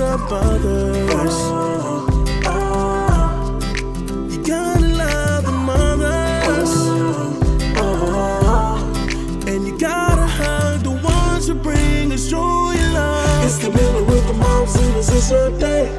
up others. You gotta love the mothers. And you gotta hug the ones who bring us joy and love. It's the middle with the moms and the sister day.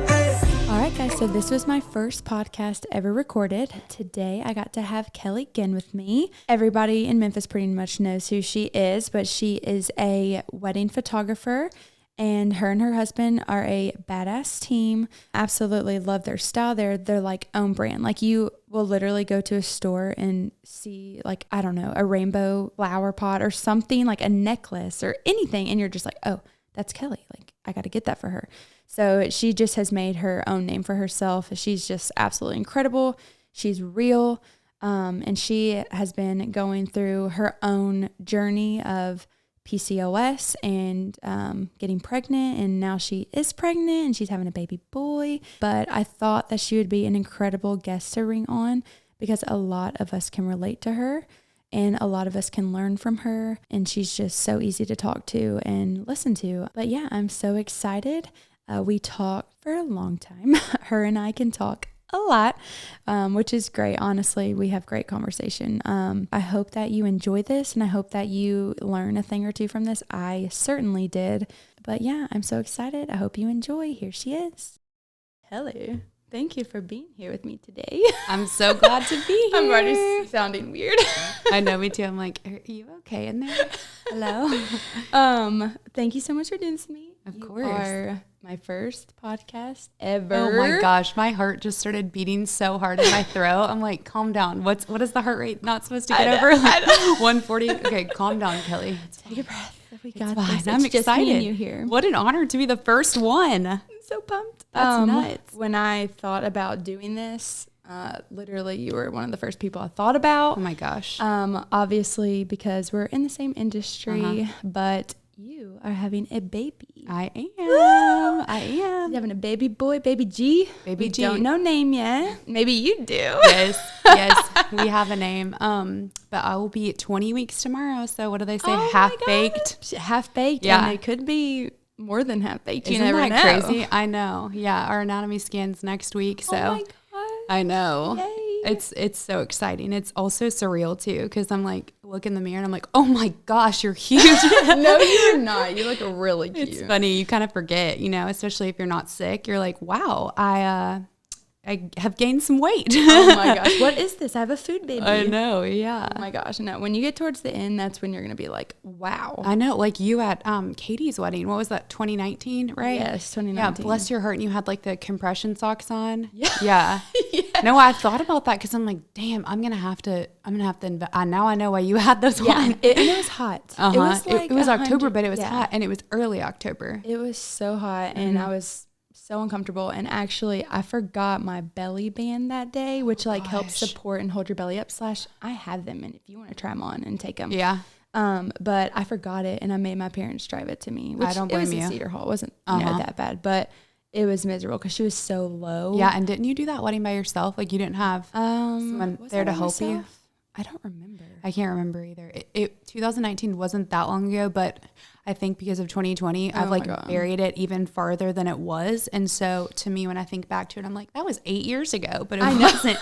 Alright guys, so this was my first podcast ever recorded. Today I got to have Kelly Ginn with me. Everybody in Memphis pretty much knows who she is, but she is a wedding photographer, and her husband are a badass team. Absolutely love their style. They're like own brand. Like you will literally go to a store and see like, I don't know, a rainbow flower pot or something, like a necklace or anything, and you're just like, oh, that's Kelly. Like I got to get that for her. So she just has made her own name for herself. She's just absolutely incredible. She's real. And she has been going through her own journey of PCOS and getting pregnant. And now she is pregnant and she's having a baby boy. But I thought that she would be an incredible guest to bring on because a lot of us can relate to her. And a lot of us can learn from her. And she's just so easy to talk to and listen to. But yeah, I'm so excited. We talk for a long time. Her and I can talk a lot, which is great. Honestly, we have great conversation. I hope that you enjoy this and I hope that you learn a thing or two from this. I certainly did. But yeah, I'm so excited. I hope you enjoy. Here she is. Hello. Thank you for being here with me today. I'm so glad to be here. I'm already sounding weird. I know, me too. I'm like, are you okay in there? Hello. Thank you so much for doing this to me. Of course. You are my first podcast ever. Oh my gosh, my heart just started beating so hard in my throat. I'm like, calm down. What is the heart rate not supposed to get over? Like 140. Okay, calm down, Kelly. Take a breath. We It's got fine. this. I'm It's just excited. me and you here. What an honor to be the first one. I'm so pumped. That's nuts. When I thought about doing this, literally you were one of the first people I thought about. Oh my gosh. Obviously because we're in the same industry, but you are having a baby. I am. You're having a baby boy, baby G. Baby we G. don't know name yet. Maybe you do. Yes, we have a name. But I will be 20 weeks tomorrow. So what do they say? Oh half my baked. gosh. Half baked. Yeah. And it could be more than half baked. You Isn't never that know. crazy? I know. Yeah, our anatomy scan's next week. So Oh my gosh. I know. Yay. It's so exciting. It's also surreal too because I'm like look in the mirror and I'm like, oh my gosh, you're huge. No, you're not. You look really cute. It's funny. You kind of forget, especially if you're not sick. You're like, wow, I have gained some weight. Oh my gosh. What is this? I have a food baby. I know. Yeah. Oh my gosh. No, when you get towards the end, that's when you're going to be like, wow. I know. Like you at Katie's wedding. What was that? 2019, right? Yes, 2019. Yeah. Bless your heart. And you had like the compression socks on. Yeah. Yeah. Yeah. No, I thought about that because I'm like, damn, I'm gonna have to now I know why you had those Yeah. on. And it was hot. Uh-huh. It was like it was 100 October, but it was yeah. hot and it was early October. It was so hot and I was so uncomfortable. And actually I forgot my belly band that day, which helps support and hold your belly up / I have them. And if you want to try them on and take them. Yeah. But I forgot it and I made my parents drive it to me, which I don't blame it was you. in Cedar Hall. It wasn't that bad, but it was miserable because she was so low. Yeah. And didn't you do that wedding by yourself? Like you didn't have someone was there I to by help you? myself? I don't remember. I can't remember either. 2019 wasn't that long ago, but I think because of 2020, I've buried it even farther than it was. And so to me, when I think back to it, I'm like, that was 8 years ago, but it wasn't.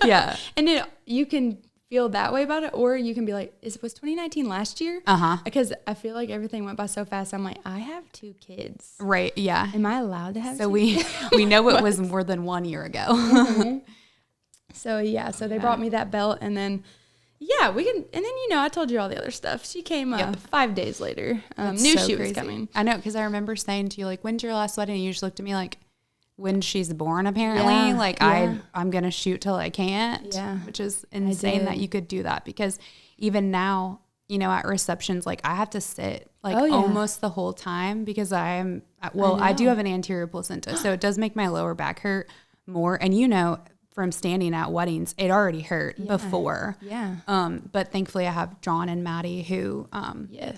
Yeah. And you can feel that way about it, or you can be like, was 2019 last year? Because I feel like everything went by so fast. I'm like, I have 2 kids. Right. Yeah. Am I allowed to have So 2 we know it was more than 1 year ago. Mm-hmm. So they brought me that belt and then we can, and then I told you all the other stuff. She came 5 days later. Knew so she crazy. was coming. I know, because I remember saying to you, like, when's your last wedding? And you just looked at me like, when she's born, apparently. Yeah, like, yeah. I'm going to shoot till I can't. Yeah. Which is insane that you could do that. Because even now, at receptions, like, I have to sit, like, almost the whole time because I do have an anterior placenta. So it does make my lower back hurt more. And from standing at weddings, it already hurt before. Yeah. But thankfully I have John and Maddie who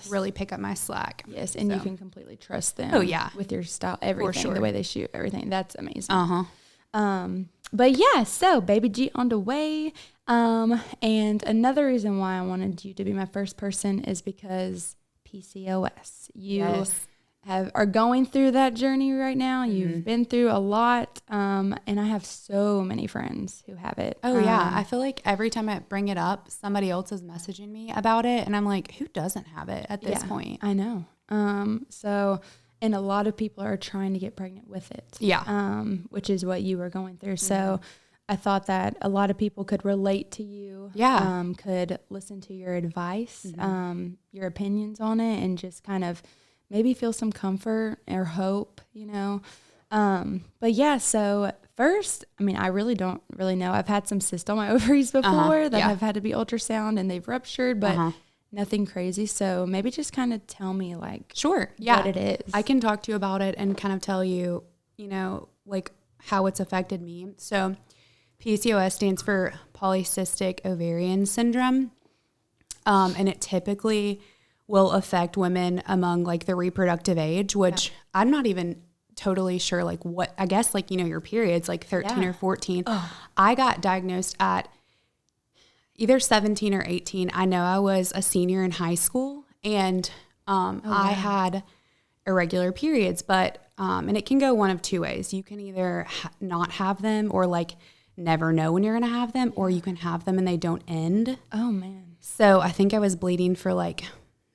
really pick up my slack. Yes, and you can completely trust them. Oh, yeah. With your style, everything, the way they shoot, everything. That's amazing. Uh-huh. But yeah, so Baby G on the way. And another reason why I wanted you to be my first person is because PCOS. You are going through that journey right now. You've been through a lot. And I have so many friends who have it. Oh yeah. I feel like every time I bring it up, somebody else is messaging me about it. And I'm like, who doesn't have it at this point? I know. And a lot of people are trying to get pregnant with it. Yeah. Which is what you were going through. So I thought that a lot of people could relate to you. Yeah. Could listen to your advice, your opinions on it, and just kind of maybe feel some comfort or hope, But yeah, so first, I mean, I really don't really know. I've had some cysts on my ovaries before that have had to be ultrasound and they've ruptured, but nothing crazy. So maybe just kind of tell me sure. What it is. I can talk to you about it and kind of tell you, like how it's affected me. So PCOS stands for polycystic ovarian syndrome. And it typically will affect women among like the reproductive age, which I'm not even totally sure like what, I guess like, your periods like 13 or 14. I got diagnosed at either 17 or 18. I know I was a senior in high school and I had irregular periods, but and it can go one of two ways. You can either not have them or like never know when you're going to have them, or you can have them and they don't end. Oh man. So I think I was bleeding for like,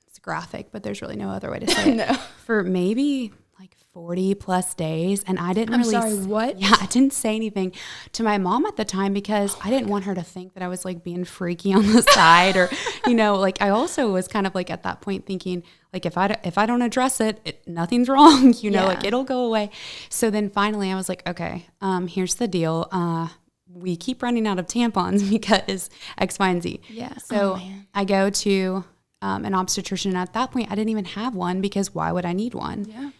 it's graphic, but there's really no other way to say it. For maybe like 40 plus days. And I didn't what? Yeah, I didn't say anything to my mom at the time because I didn't want her to think that I was like being freaky on the side or, like I also was kind of like at that point thinking like, if I don't address it, nothing's wrong, like it'll go away. So then finally I was like, okay, here's the deal. We keep running out of tampons because X, Y, and Z. Yeah. So I go to an obstetrician. At that point, I didn't even have one because why would I need one? Yeah.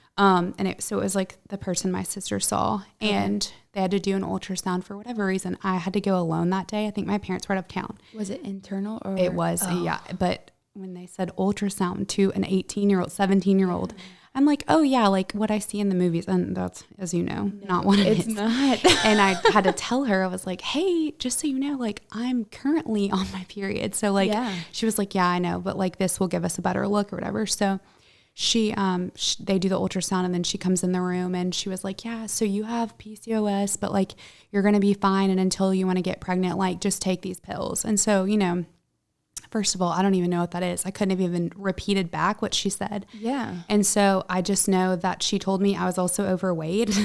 So it was like the person my sister saw, and they had to do an ultrasound for whatever reason. I had to go alone that day. I think my parents were out of town. Was it internal or? It was, yeah. But when they said ultrasound to an 18-year-old, 17-year-old, I'm like, oh yeah, like what I see in the movies. And that's, as you know, not what it is. It's not. And I had to tell her, I was like, hey, just so you know, like I'm currently on my period. So like, she was like, yeah, I know, but like this will give us a better look or whatever. So they do the ultrasound and then she comes in the room and she was like, yeah, so you have PCOS, but like you're going to be fine. And until you want to get pregnant, like just take these pills. And so, first of all, I don't even know what that is. I couldn't have even repeated back what she said. Yeah. And so I just know that she told me I was also overweight.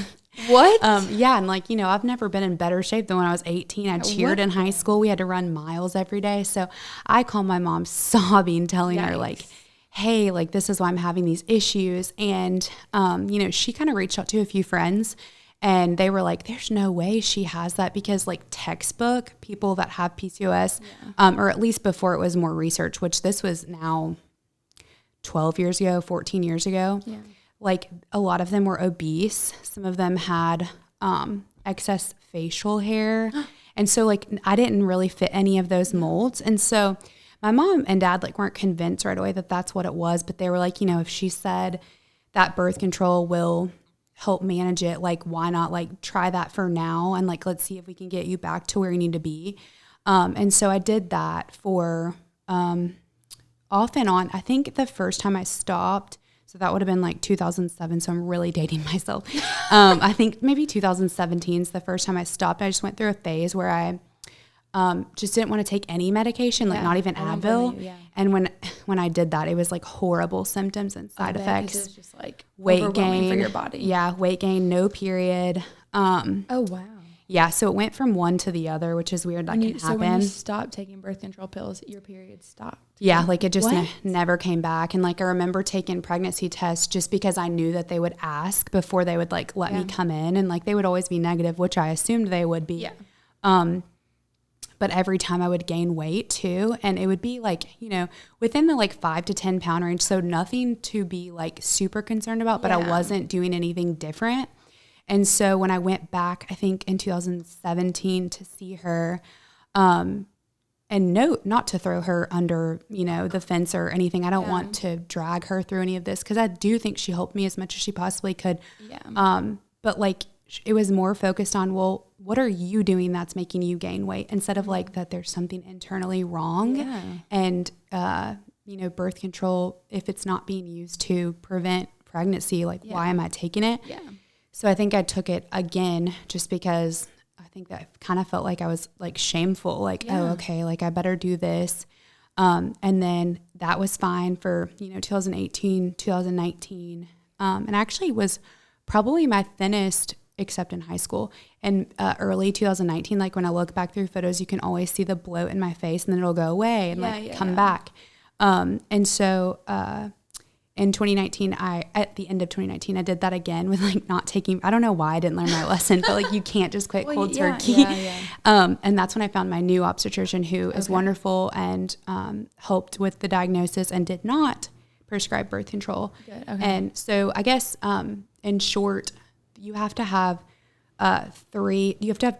What? Yeah. And like, I've never been in better shape than when I was 18. I cheered in high school. We had to run miles every day. So I called my mom sobbing, telling her like, hey, like this is why I'm having these issues. And, she kind of reached out to a few friends. And they were like, there's no way she has that because like textbook people that have PCOS, or at least before it was more research, which this was now 12 years ago, 14 years ago. Yeah. Like a lot of them were obese. Some of them had excess facial hair. And so like I didn't really fit any of those molds. And so my mom and dad like weren't convinced right away that that's what it was. But they were like, if she said that birth control will help manage it, like why not like try that for now and like let's see if we can get you back to where you need to be. And so I did that for off and on. I think the first time I stopped, so that would have been like 2007, so I'm really dating myself. I think maybe 2017 is the first time I stopped. I just went through a phase where I just didn't want to take any medication, like not even Advil. And when I did that, it was like horrible symptoms and side effects. It was just like weight gain for your body. Yeah, weight gain, no period. Oh wow. Yeah, so it went from one to the other, which is weird. That can happen. So when you stopped taking birth control pills, your period stopped. Yeah, like it just never came back. And like I remember taking pregnancy tests just because I knew that they would ask before they would like let me come in, and like they would always be negative, which I assumed they would be. Yeah. But every time I would gain weight too. And it would be like, within the like 5 to 10 pound range. So nothing to be like super concerned about, but I wasn't doing anything different. And so when I went back, I think in 2017 to see her, and not to throw her under, the fence or anything. I don't want to drag her through any of this because I do think she helped me as much as she possibly could. Yeah. But like, it was more focused on, well, what are you doing that's making you gain weight instead of like that there's something internally wrong. And, birth control, if it's not being used to prevent pregnancy. Like, why am I taking it? Yeah. So I think I took it again just because I think that kind of felt like I was like shameful, like, oh, okay, like I better do this. And then that was fine for, 2018, 2019. And actually was probably my thinnest, except in high school. And early 2019, like when I look back through photos, you can always see the bloat in my face and then it'll go away and come back. And so in 2019, at the end of 2019, I did that again with like not taking, I don't know why I didn't learn my lesson, but like you can't just quit cold turkey. And that's when I found my new obstetrician who is wonderful and helped with the diagnosis and did not prescribe birth control. Good. Okay. And so I guess in short, you have to have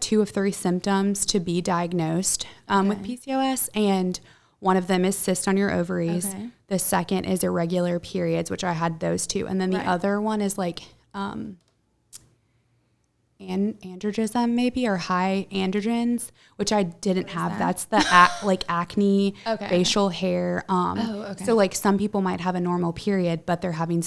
two of three symptoms to be diagnosed with PCOS, and one of them is cyst on your ovaries. Okay. The second is irregular periods, which I had those two. And then the other one is like androgism maybe, or high androgens, which I didn't have. That's the like acne, facial hair. So like some people might have a normal period, but they're having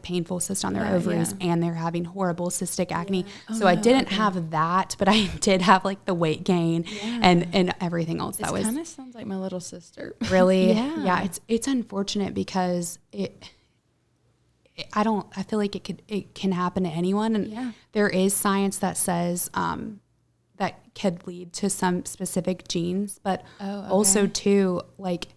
painful cyst on their ovaries and they're having horrible cystic acne. So I didn't have that, but I did have like the weight gain and everything else. That kind of sounds like my little sister. Really? Yeah. It's unfortunate because I feel like it can happen to anyone. And there is science that says that could lead to some specific genes, but also too, like,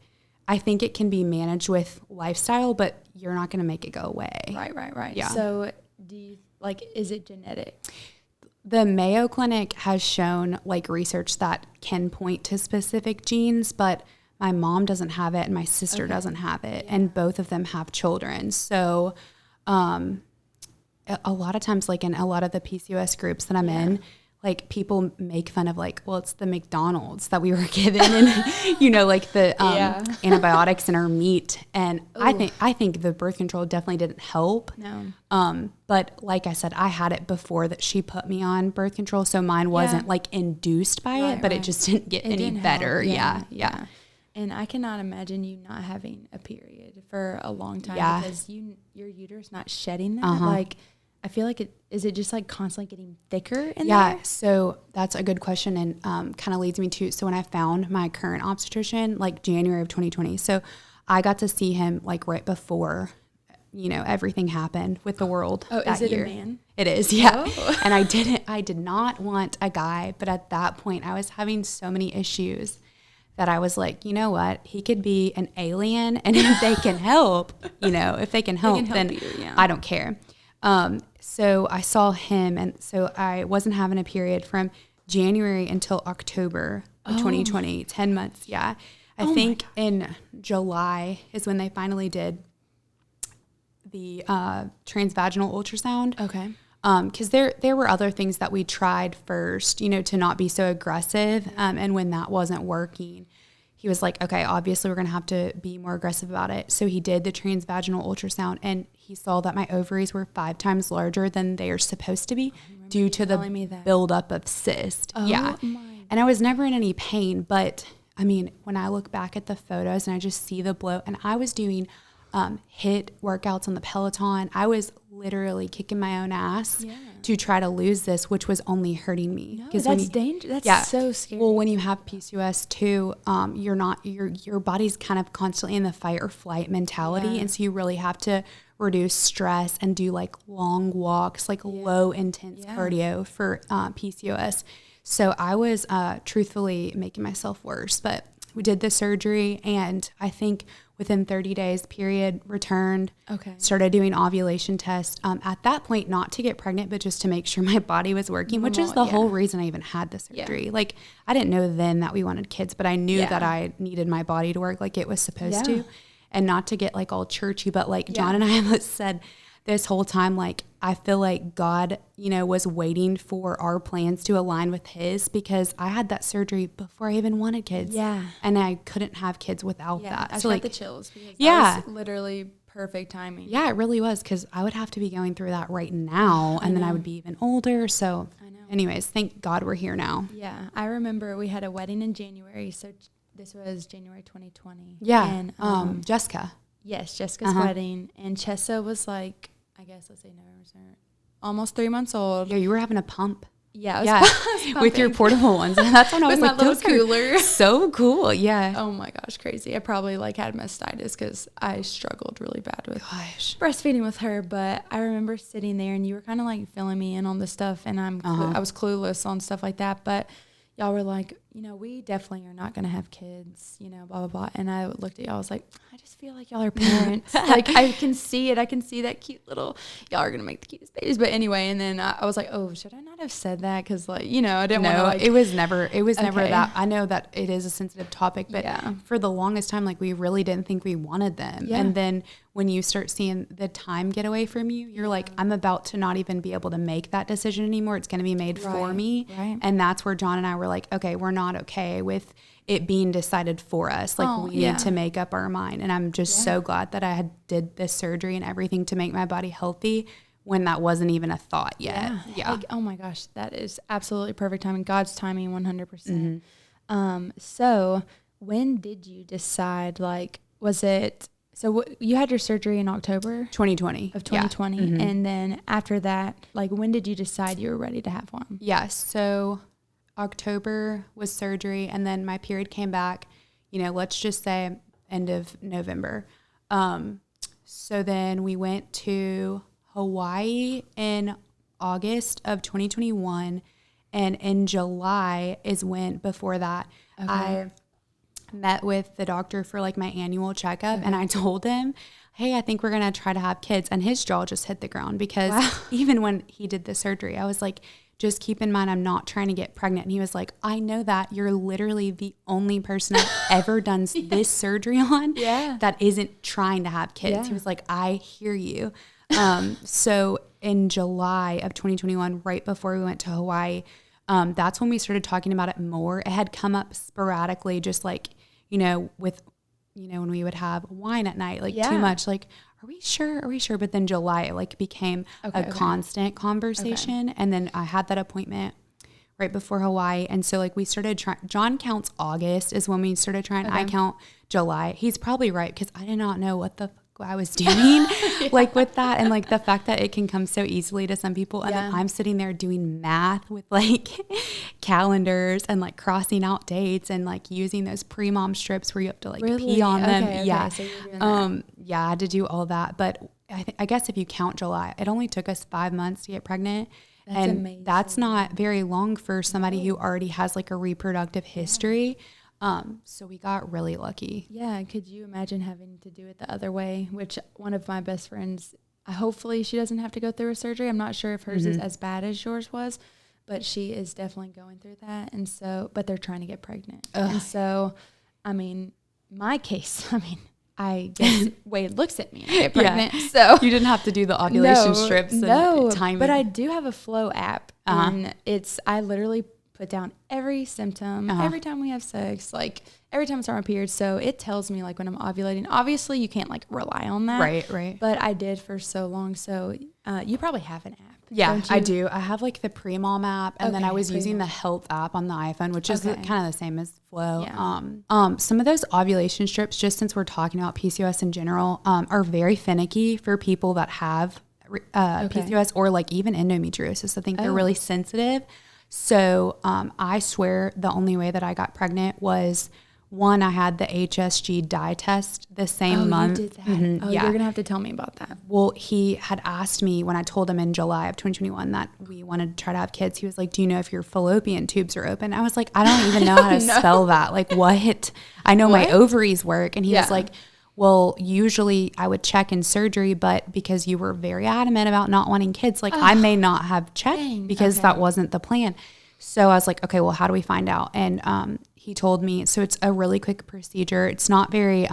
I think it can be managed with lifestyle, but you're not going to make it go away. Right. Yeah. So is it genetic? The Mayo Clinic has shown like research that can point to specific genes, but my mom doesn't have it and my sister doesn't have it. And both of them have children. So a lot of times, like in a lot of the PCOS groups that I'm in, like people make fun of like, well, it's the McDonald's that we were given and, like the antibiotics in our meat. And I think the birth control definitely didn't help. No. But like I said, I had it before that she put me on birth control. So mine wasn't like induced by it, but it just didn't get any better. Yeah. And I cannot imagine you not having a period for a long time because your uterus not shedding that. Like, I feel like is it just like constantly getting thicker in there? So that's a good question and kind of leads me to, so when I found my current obstetrician, like January of 2020, so I got to see him like right before, everything happened with the world. Oh, that is it year. a man? It is, yeah. Oh. And I did not want a guy, but at that point I was having so many issues that I was like, you know what, he could be an alien, and if they can help, then I don't care. So I saw him, and so I wasn't having a period from January until October of 2020, 10 months. Yeah. I think in July is when they finally did the transvaginal ultrasound. Okay. Because there were other things that we tried first, to not be so aggressive. And when that wasn't working, he was like, okay, obviously we're going to have to be more aggressive about it. So he did the transvaginal ultrasound and he saw that my ovaries were 5 times larger than they are supposed to be due to the buildup of cyst. And I was never in any pain, but I mean, when I look back at the photos and I just see the bloat, and I was doing HIIT workouts on the Peloton. I was literally kicking my own ass to try to lose this, which was only hurting me. No, that's dangerous. That's so scary. Well, when you have PCOS too, your body's kind of constantly in the fight or flight mentality. And so you really have to reduce stress and do like long walks, like low intense cardio for PCOS. So I was truthfully making myself worse, but we did the surgery and I think within 30 days, period returned. Okay. Started doing ovulation tests. At that point, not to get pregnant, but just to make sure my body was working, which is the whole reason I even had the surgery. Yeah. Like, I didn't know then that we wanted kids, but I knew that I needed my body to work like it was supposed to. And not to get like all churchy, but like John and I said this whole time, like, I feel like God, was waiting for our plans to align with his, because I had that surgery before I even wanted kids. Yeah. And I couldn't have kids without that. I got the chills. That was literally perfect timing. Yeah, it really was, because I would have to be going through that right now, and then I would be even older. So anyways, thank God we're here now. Yeah. I remember we had a wedding in January. So this was January 2020. Yeah. And Jessica. Yes, Jessica's wedding. And Chessa was like, I guess, let's say November, December, almost 3 months old. Yeah, you were having a pump. Yeah, I was with your portable ones. That's when I was with like, my little those cooler. are so cool. Yeah. Oh my gosh, crazy. I probably like had mastitis because I struggled really bad with Gosh. breastfeeding with her. But I remember sitting there and you were kind of like filling me in on the stuff, and I was clueless on stuff like that. But y'all were like, you know, we definitely are not going to have kids, you know, blah, blah, blah. And I looked at y'all, I was like, I just feel like y'all are parents. Like, I can see it. I can see that cute little, y'all are going to make the cutest babies. But anyway, and then I was like, oh, should I not have said that? Because, like, you know, I didn't want to, like. It was never that. I know that it is a sensitive topic, but Yeah. for the longest time, like, we really didn't think we wanted them. Yeah. And then when you start seeing the time get away from you, you're like, I'm about to not even be able to make that decision anymore. It's going to be made for me. Right. And that's where John and I were like, okay, we're not okay with it being decided for us. Like, we need to make up our mind. And I'm just so glad that I did this surgery and everything to make my body healthy when that wasn't even a thought yet. Yeah. Like, oh my gosh, that is absolutely perfect timing. God's timing, 100%. So when did you decide, like, was it, so you had your surgery in October 2020 of 2020. And then after that, like, when did you decide you were ready to have one? Yes. So October was surgery, and then my period came back, you know, let's just say end of November. So then we went to Hawaii in August of 2021. And in July is when, before that, I met with the doctor for like my annual checkup, and I told him, hey, I think we're going to try to have kids. And his jaw just hit the ground because even when he did the surgery, I was like, just keep in mind, I'm not trying to get pregnant. And he was like, I know that. You're literally the only person I've ever done this surgery on that isn't trying to have kids. He was like, I hear you. So in July of 2021, right before we went to Hawaii, that's when we started talking about it more. It had come up sporadically, just like, you know, with, you know, when we would have wine at night, like too much, like, are we sure? Are we sure? But then July, it like became a constant conversation. And then I had that appointment right before Hawaii. And so like we started trying, John counts August is when we started trying. I count July. He's probably right, because I did not know what the I was doing like with that, and like the fact that it can come so easily to some people, and then I'm sitting there doing math with like calendars and like crossing out dates and like using those pre-mom strips where you have to like pee on them. So you're doing that. I had to do all that, but I guess if you count July, it only took us 5 months to get pregnant. That's amazing. That's not very long for somebody who already has like a reproductive history. So we got really lucky. Yeah. Could you imagine having to do it the other way? Which one of my best friends, hopefully she doesn't have to go through a surgery. I'm not sure if hers is as bad as yours was, but she is definitely going through that. And so, but they're trying to get pregnant. And so, I mean, my case, I guess Wade looks at me and I get pregnant. So you didn't have to do the ovulation strips. No, but I do have a Flow app, and I literally put down every symptom, every time we have sex, like every time I start my period. So it tells me like when I'm ovulating. Obviously you can't like rely on that. Right. But I did for so long. So you probably have an app. Yeah, I do. I have like the Pre-Mom app, and then I was using the Health app on the iPhone, which is kind of the same as Flow. Yeah. Some of those ovulation strips, just since we're talking about PCOS in general, are very finicky for people that have PCOS or like even endometriosis. I think they're really sensitive. So I swear the only way that I got pregnant was, one, I had the HSG dye test the same month. You did that? You're going to have to tell me about that. Well, he had asked me when I told him in July of 2021 that we wanted to try to have kids. He was like, do you know if your fallopian tubes are open? I was like, I don't even know how to spell that. Like, what? I know my ovaries work. And he was like, well, usually I would check in surgery, but because you were very adamant about not wanting kids, like I may not have checked because that wasn't the plan. So I was like, okay, well, how do we find out? And he told me, so it's a really quick procedure. It's not very,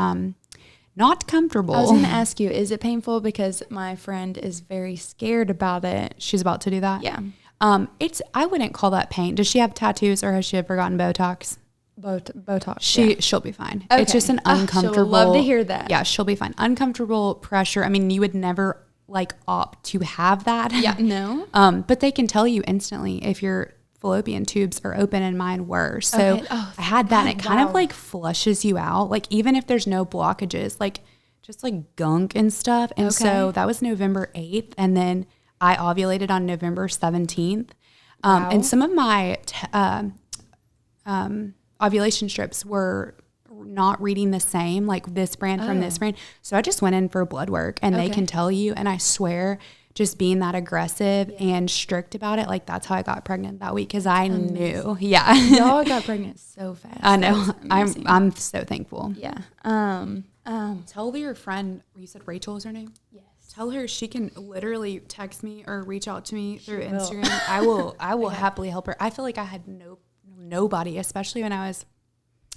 not comfortable. I was going to ask you, is it painful? Because my friend is very scared about it. She's about to do that? Yeah. I wouldn't call that pain. Does she have tattoos, or has she ever gotten Botox? Botox. She'll be fine. Okay. It's just an uncomfortable. She'll love to hear that. Yeah, she'll be fine. Uncomfortable pressure. I mean, you would never like opt to have that. Yeah, no. But they can tell you instantly if your fallopian tubes are open, and mine were. So I had that, and it kind of like flushes you out. Like even if there's no blockages, like just like gunk and stuff. And so that was November 8th. And then I ovulated on November 17th. And some of my ovulation strips were not reading the same, like this brand from this brand. So I just went in for blood work, and they can tell you. And I swear, just being that aggressive and strict about it, like that's how I got pregnant that week, because I knew. Yeah. Y'all got pregnant so fast. I know. I'm so thankful. Yeah. Tell your friend, you said Rachel is her name? Yes. Tell her she can literally text me or reach out to me through Instagram. I will happily help her. I feel like I had nobody, especially when I was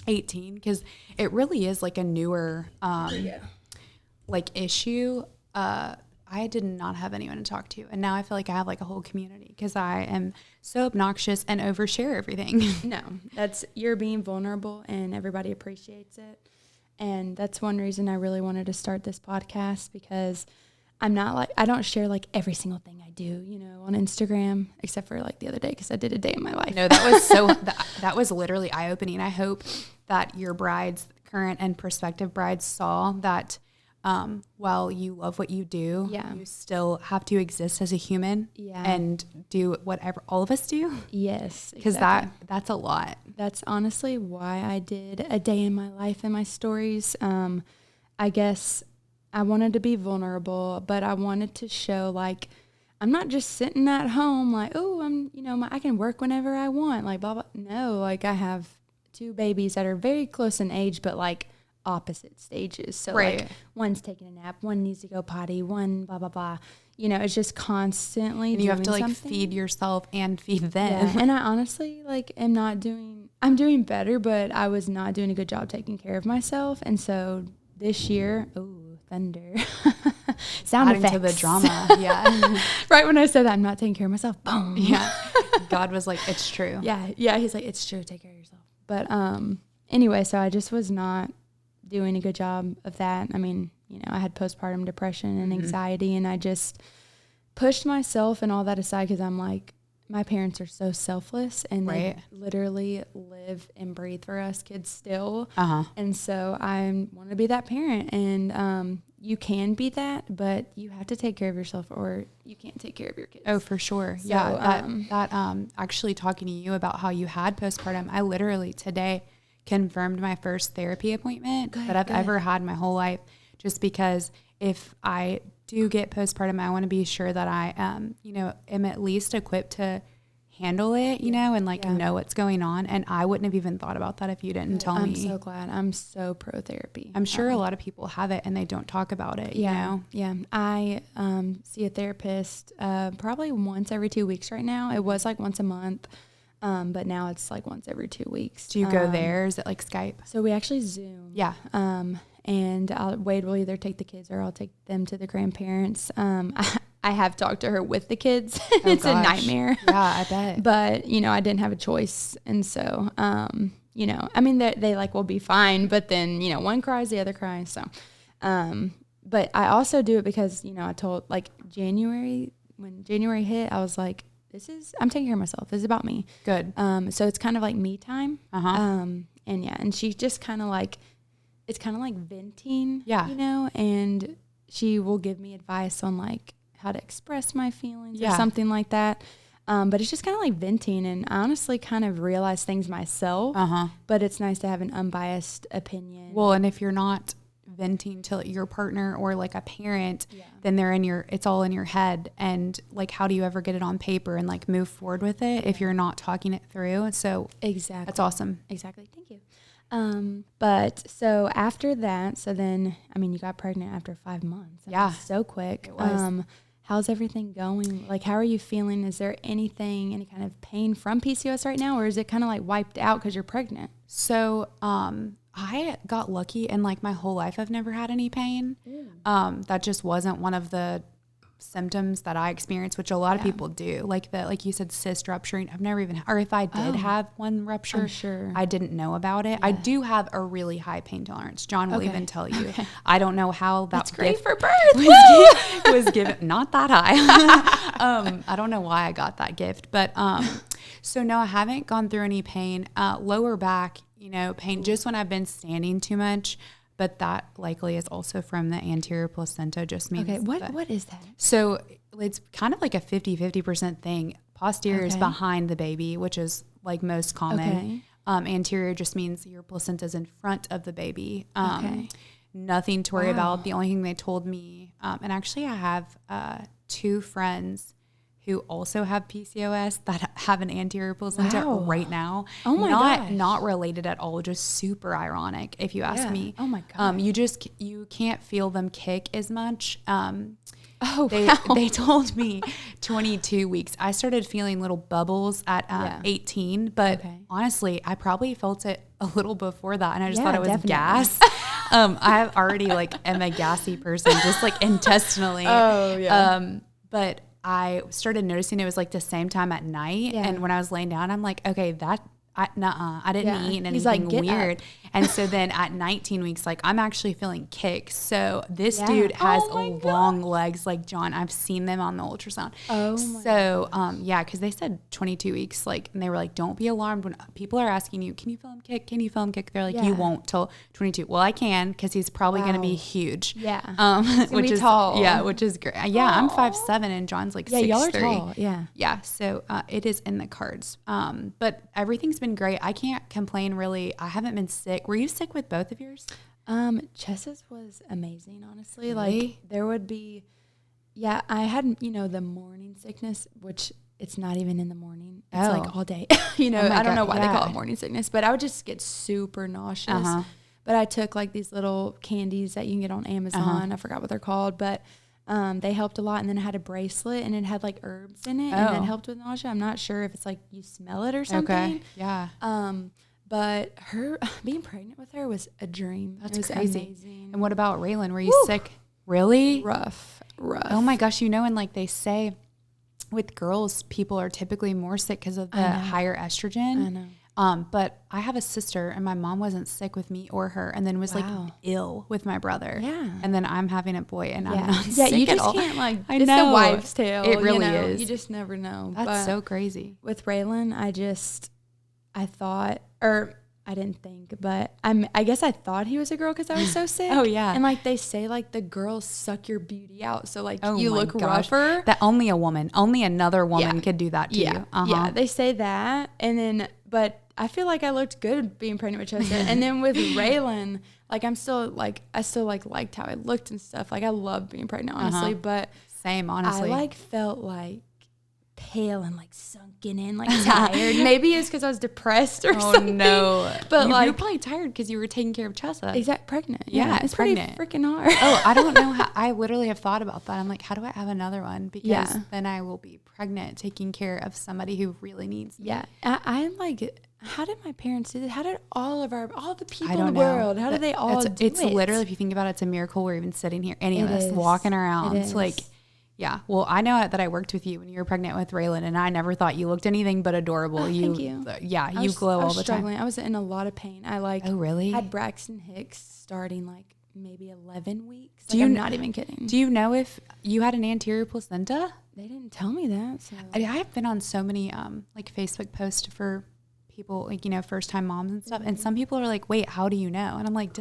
18, because it really is like a newer like issue. I did not have anyone to talk to, and now I feel like I have like a whole community, because I am so obnoxious and overshare everything. No, you're being vulnerable, and everybody appreciates it. And that's one reason I really wanted to start this podcast, because I don't share like every single thing I do, on Instagram, except for like the other day, because I did a day in my life. No, that was that was literally eye-opening. I hope that your brides, current and prospective brides, saw that while you love what you do, you still have to exist as a human and do whatever all of us do. Yes, because that's a lot. That's honestly why I did a day in my life and my stories. I guess I wanted to be vulnerable, but I wanted to show like I'm not just sitting at home like, oh, I can work whenever I want, like blah blah. No, like I have 2 babies that are very close in age, but like opposite stages. So like one's taking a nap, one needs to go potty, one blah blah blah. It's just constantly and you have to like something. Feed yourself and feed them. Yeah. And I honestly like I'm doing better, but I was not doing a good job taking care of myself. And so this year, thunder. Sound adding effects to the drama. Yeah. Right when I said that I'm not taking care of myself, boom. Yeah. God was like, it's true. Yeah. He's like, it's true. Take care of yourself. But anyway, so I just was not doing a good job of that. I mean, I had postpartum depression and anxiety, and I just pushed myself and all that aside, because I'm like, my parents are so selfless, and they literally live and breathe for us kids still. And so I want to be that parent, and you can be that, but you have to take care of yourself, or you can't take care of your kids. Oh, for sure. So, that actually talking to you about how you had postpartum, I literally today confirmed my first therapy appointment that I've ever had in my whole life, just because if I do get postpartum, I want to be sure that I am at least equipped to handle it, and like know what's going on. And I wouldn't have even thought about that if you didn't tell me. I'm so glad. I'm so pro therapy. I'm sure a lot of people have it and they don't talk about it, you know? Yeah. I see a therapist probably once every 2 weeks right now. It was like once a month. But now it's like once every 2 weeks. Do you go there? Is it like Skype? So we actually Zoom. Yeah. And Wade will either take the kids or I'll take them to the grandparents. I have talked to her with the kids. It's a nightmare. Yeah, I bet. But, I didn't have a choice. And so, I mean, they like will be fine. But then, one cries, the other cries. So, but I also do it because, I told like when January hit, I was like, I'm taking care of myself. This is about me. Good. So it's kind of like me time. And she just kind of like, it's kind of like venting, and she will give me advice on like how to express my feelings or something like that. But it's just kind of like venting, and I honestly kind of realize things myself, but it's nice to have an unbiased opinion. Well, and if you're not venting to your partner or like a parent, then it's all in your head, and like how do you ever get it on paper and like move forward with it if you're not talking it through? So exactly, that's awesome. Exactly. Thank you. But so after that, so then you got pregnant after 5 months. That was so quick. It was. How's everything going? Like, how are you feeling? Is there any kind of pain from PCOS right now, or is it kind of like wiped out because you're pregnant? So I got lucky, and like my whole life I've never had any pain. That just wasn't one of the symptoms that I experienced, which a lot of people do. Like you said, cyst rupturing. I've never even, or if I did have one rupture, I'm sure I didn't know about it. I do have a really high pain tolerance. John will even tell you. I don't know how that's great for birth was given. Not that high. I don't know why I got that gift, but so no, I haven't gone through any pain. Lower back, pain just when I've been standing too much. but that likely is also from the anterior placenta. Just means. Okay, what is that? So it's kind of like a 50% thing. Posterior is behind the baby, which is like most common. Okay. Anterior just means your placenta's in front of the baby. Nothing to worry about. The only thing they told me, and actually I have 2 friends who also have PCOS that have an anterior placenta right now. Oh my gosh. Not related at all, just super ironic if you ask me. Oh my God. You can't feel them kick as much. They told me 22 weeks. I started feeling little bubbles at 18, but honestly, I probably felt it a little before that, and I just thought it was gas. I already like am a gassy person, just like intestinally. But I started noticing it was like the same time at night, and when I was laying down, I'm like, okay, I didn't eat anything weird. And so then at 19 weeks, like I'm actually feeling kicks. So this dude has long legs like John. I've seen them on the ultrasound. Because they said 22 weeks, like, and they were like, don't be alarmed when people are asking you, can you feel him kick? Can you feel him kick? They're like, you won't till 22. Well, I can, because he's probably going to be huge. Which is tall. Yeah, which is great. Yeah, I'm 5'7" and John's like 6'3". Y'all are tall. Yeah. So it is in the cards. But everything's been great. I can't complain really. I haven't been sick. Were you sick with both of yours? Chess's was amazing, honestly. Really? Like there would be, I had, the morning sickness, which it's not even in the morning. It's like all day. I don't know why they call it morning sickness, but I would just get super nauseous. But I took like these little candies that you can get on Amazon. I forgot what they're called, but they helped a lot. And then I had a bracelet and it had like herbs in it and that helped with nausea. I'm not sure if it's like you smell it or something. Okay. Yeah. But being pregnant with her was a dream. That's crazy. Amazing. And what about Raylan? Were you sick? Really? Rough. Oh my gosh. And like they say with girls, people are typically more sick because of the higher estrogen. I know. But I have a sister and my mom wasn't sick with me or her, and then was like ill with my brother. Yeah. And then I'm having a boy and I'm not sick you just at all. Can't like, I it's know. the wives' tale. It really is. You just never know. That's so crazy. With Raylan, I thought, or I didn't think, but I guess I thought he was a girl because I was so sick. And like they say, like the girls suck your beauty out, so like you look rougher. That only another woman could do that to you. Yeah, they say that, and then but I feel like I looked good being pregnant with Chester, and then with Raylan, like I still liked how I looked and stuff. Like I love being pregnant, honestly, but same, honestly, I like felt like pale and like sunken in, like tired. Maybe it's because I was depressed or something. No, but you're probably tired because you were taking care of Chessa. Exactly, pregnant. Yeah, it's pregnant. Pretty freaking hard. I don't know how. I literally have thought about that. I'm like, how do I have another one? Because then I will be pregnant, taking care of somebody who really needs me. Yeah, I'm like, how did my parents do this? How did all the people in the world? How did they all do it? It's literally, if you think about it, it's a miracle we're even sitting here. Any of us walking around. It's like. Yeah. Well, I know that I worked with you when you were pregnant with Raylan, and I never thought you looked anything but adorable. Thank you. Yeah, you glow all the time. I was in a lot of pain. I really? Had Braxton Hicks starting like maybe 11 weeks. I'm not even kidding. Do you know if you had an anterior placenta? They didn't tell me that. So. I have been on so many like Facebook posts for people, like, first time moms and stuff. And some people are like, wait, how do you know? And I'm like,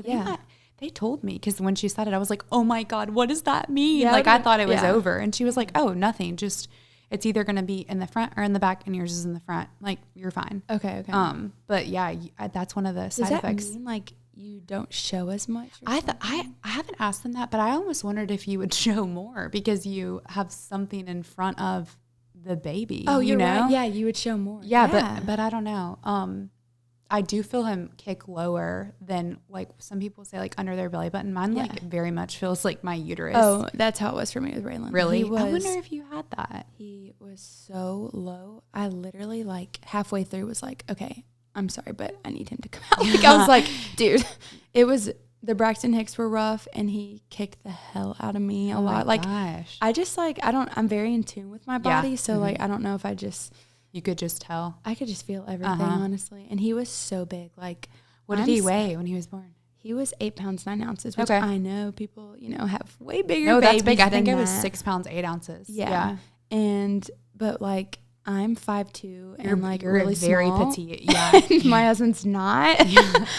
they told me, because when she said it, I was like, oh my God, what does that mean? Yeah, like I thought it was over. And she was like, oh, nothing. Just, it's either going to be in the front or in the back, and yours is in the front. Like, you're fine. Okay. But yeah, that's one of the side effects. Does that mean like you don't show as much? I haven't asked them that, but I almost wondered if you would show more because you have something in front of the baby. Oh, you're right. Yeah, you would show more. Yeah. But I don't know. I do feel him kick lower than like some people say, like under their belly button. Mine like very much feels like my uterus. Oh, that's how it was for me with Raylan. Really? I wonder if you had that. He was so low. I literally like halfway through was like, okay, I'm sorry, but I need him to come out. Like I was like, dude, the Braxton Hicks were rough, and he kicked the hell out of me a lot. Like gosh. I'm very in tune with my body. So like, I don't know if you could just tell. I could just feel everything, honestly. And he was so big. Like, what did he weigh when he was born? He was 8 pounds 9 ounces, which I know people, have way bigger. No, babies that's big. I think than it was that. 6 pounds 8 ounces. Yeah. But like, I'm 5'2" and like you're really very small. petite. Yeah. My husband's not.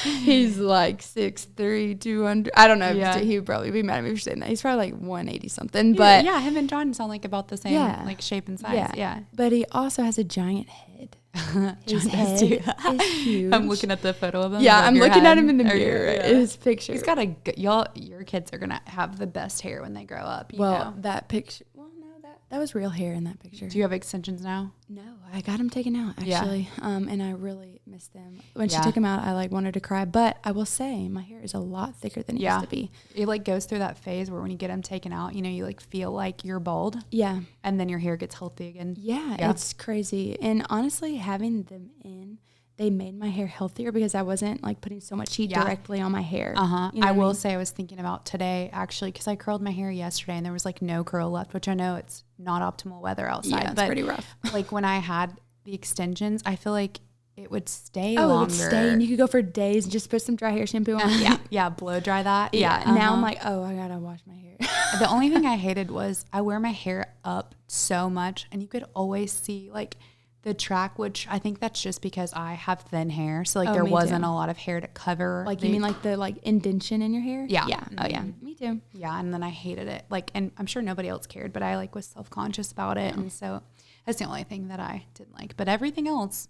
He's like 6'3", 200. I don't know. Yeah. He would probably be mad at me for saying that. He's probably like 180 something. But yeah, him and John sound like about the same like shape and size. Yeah. But he also has a giant head. His John head does too. is huge. I'm looking at the photo of him. Yeah, above I'm your looking at head. him in the Okay, mirror. yeah. His picture. He's got your kids are gonna have the best hair when they grow up. You know? That picture. Well, no, that was real hair in that picture. Do you have extensions now? No, I got them taken out actually. Yeah. And I really missed them. When she took them out, I like wanted to cry. But I will say, my hair is a lot thicker than it used to be. It like goes through that phase where when you get them taken out, you know, you like feel like you're bald. Yeah. And then your hair gets healthy again. Yeah, it's crazy. And honestly, having them in, they made my hair healthier because I wasn't like putting so much heat directly on my hair. You know I will say I was thinking about today actually because I curled my hair yesterday and there was like no curl left, which I know it's not optimal weather outside. Yeah, it's but pretty rough. Like when I had the extensions, I feel like it would stay longer. longer. It would stay, and you could go for days and just put some dry hair shampoo on. Yeah, blow dry that. Yeah. Now I'm like, oh, I gotta wash my hair. The only thing I hated was I wear my hair up so much, and you could always see like the track, which I think that's just because I have thin hair, so like there wasn't a lot of hair to cover. Like you mean like the like indention in your hair? Yeah. Yeah. Oh yeah. Me too. Yeah, and then I hated it. Like, and I'm sure nobody else cared, but I like was self-conscious about it, and so that's the only thing that I didn't like. But everything else,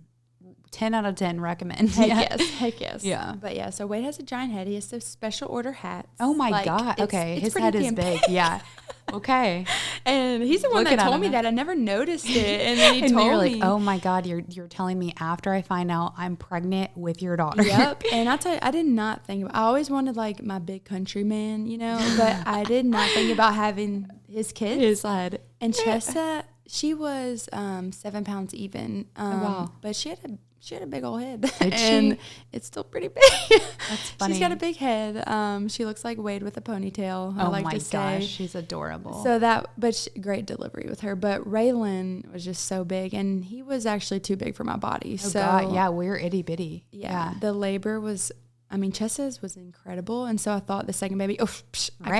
10 out of 10 recommend. Heck yes. Yeah. But yeah, so Wade has a giant head. He has those special order hats. Oh my like, God. Okay. it's His pretty head is damn big. Yeah. Okay. And he's the one Looking that at told him me now. that. I never noticed it. And then he And told you're me. like, oh my God, you're telling me after I find out I'm pregnant with your daughter. Yep. And I tell you, I did not think about, I always wanted like my big country man, you know, but I did not think about having his kids. His head. And Chessa, she was 7 pounds even. Wow. But she had a big old head. Did and she? it's still pretty big. That's funny. She's got a big head. She looks like Wade with a ponytail. I Oh like my to say. gosh, she's adorable. So great delivery with her. But Raylan was just so big, and he was actually too big for my body. oh so God, yeah, we're itty bitty. yeah, the labor was. I mean, Chessa's was incredible, and so I thought the second baby, I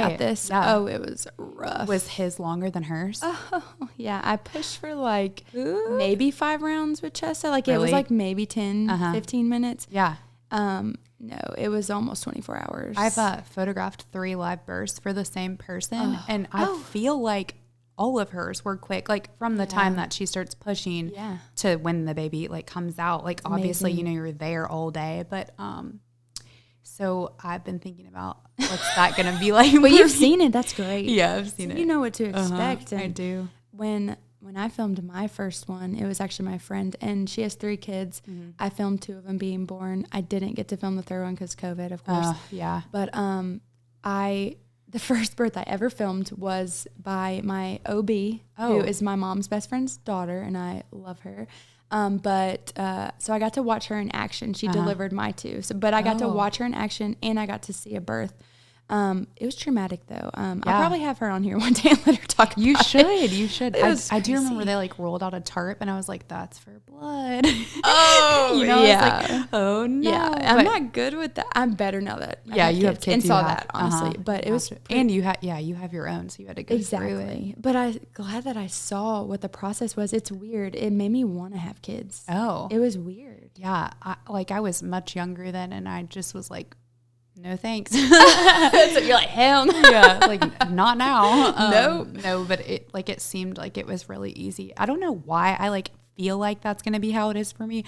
got this. Yeah. Oh, it was rough. Was his longer than hers? Oh, yeah, I pushed for like maybe 5 rounds with Chessa. Like it was Really? like maybe 10, 15 minutes. Yeah. No, it was almost 24 hours. I've photographed 3 live births for the same person, and I feel like all of hers were quick, like from the time that she starts pushing to when the baby like comes out. Like obviously, you know, you're there all day, but so I've been thinking about what's that going to be like. But you've seen it. That's great. Yeah, I've seen it. You know what to expect. And I do. When I filmed my first one, it was actually my friend, and she has 3 kids. I filmed 2 of them being born. I didn't get to film the third one because COVID, of course. Yeah. But the first birth I ever filmed was by my OB, who is my mom's best friend's daughter, and I love her. So I got to watch her in action. She delivered my 2. But I got to watch her in action, and I got to see a birth. It was traumatic though. I'll probably have her on here one day and let her talk about it. You should. I do remember they like rolled out a tarp and I was like, that's for blood. Oh, you know, yeah. I was like, oh no. Yeah, I'm not good with that. I'm better now that I you have kids and you saw have- that honestly. But it was and you have your own, so you had to go through it. exactly. But I'm glad that I saw what the process was. It's weird. It made me want to have kids. Oh, It was weird. yeah. I was much younger then, and I just was like, no thanks. So you're like, hell no. Yeah, like not now. Nope. No, but it seemed like it was really easy. I don't know why I like feel like that's gonna be how it is for me.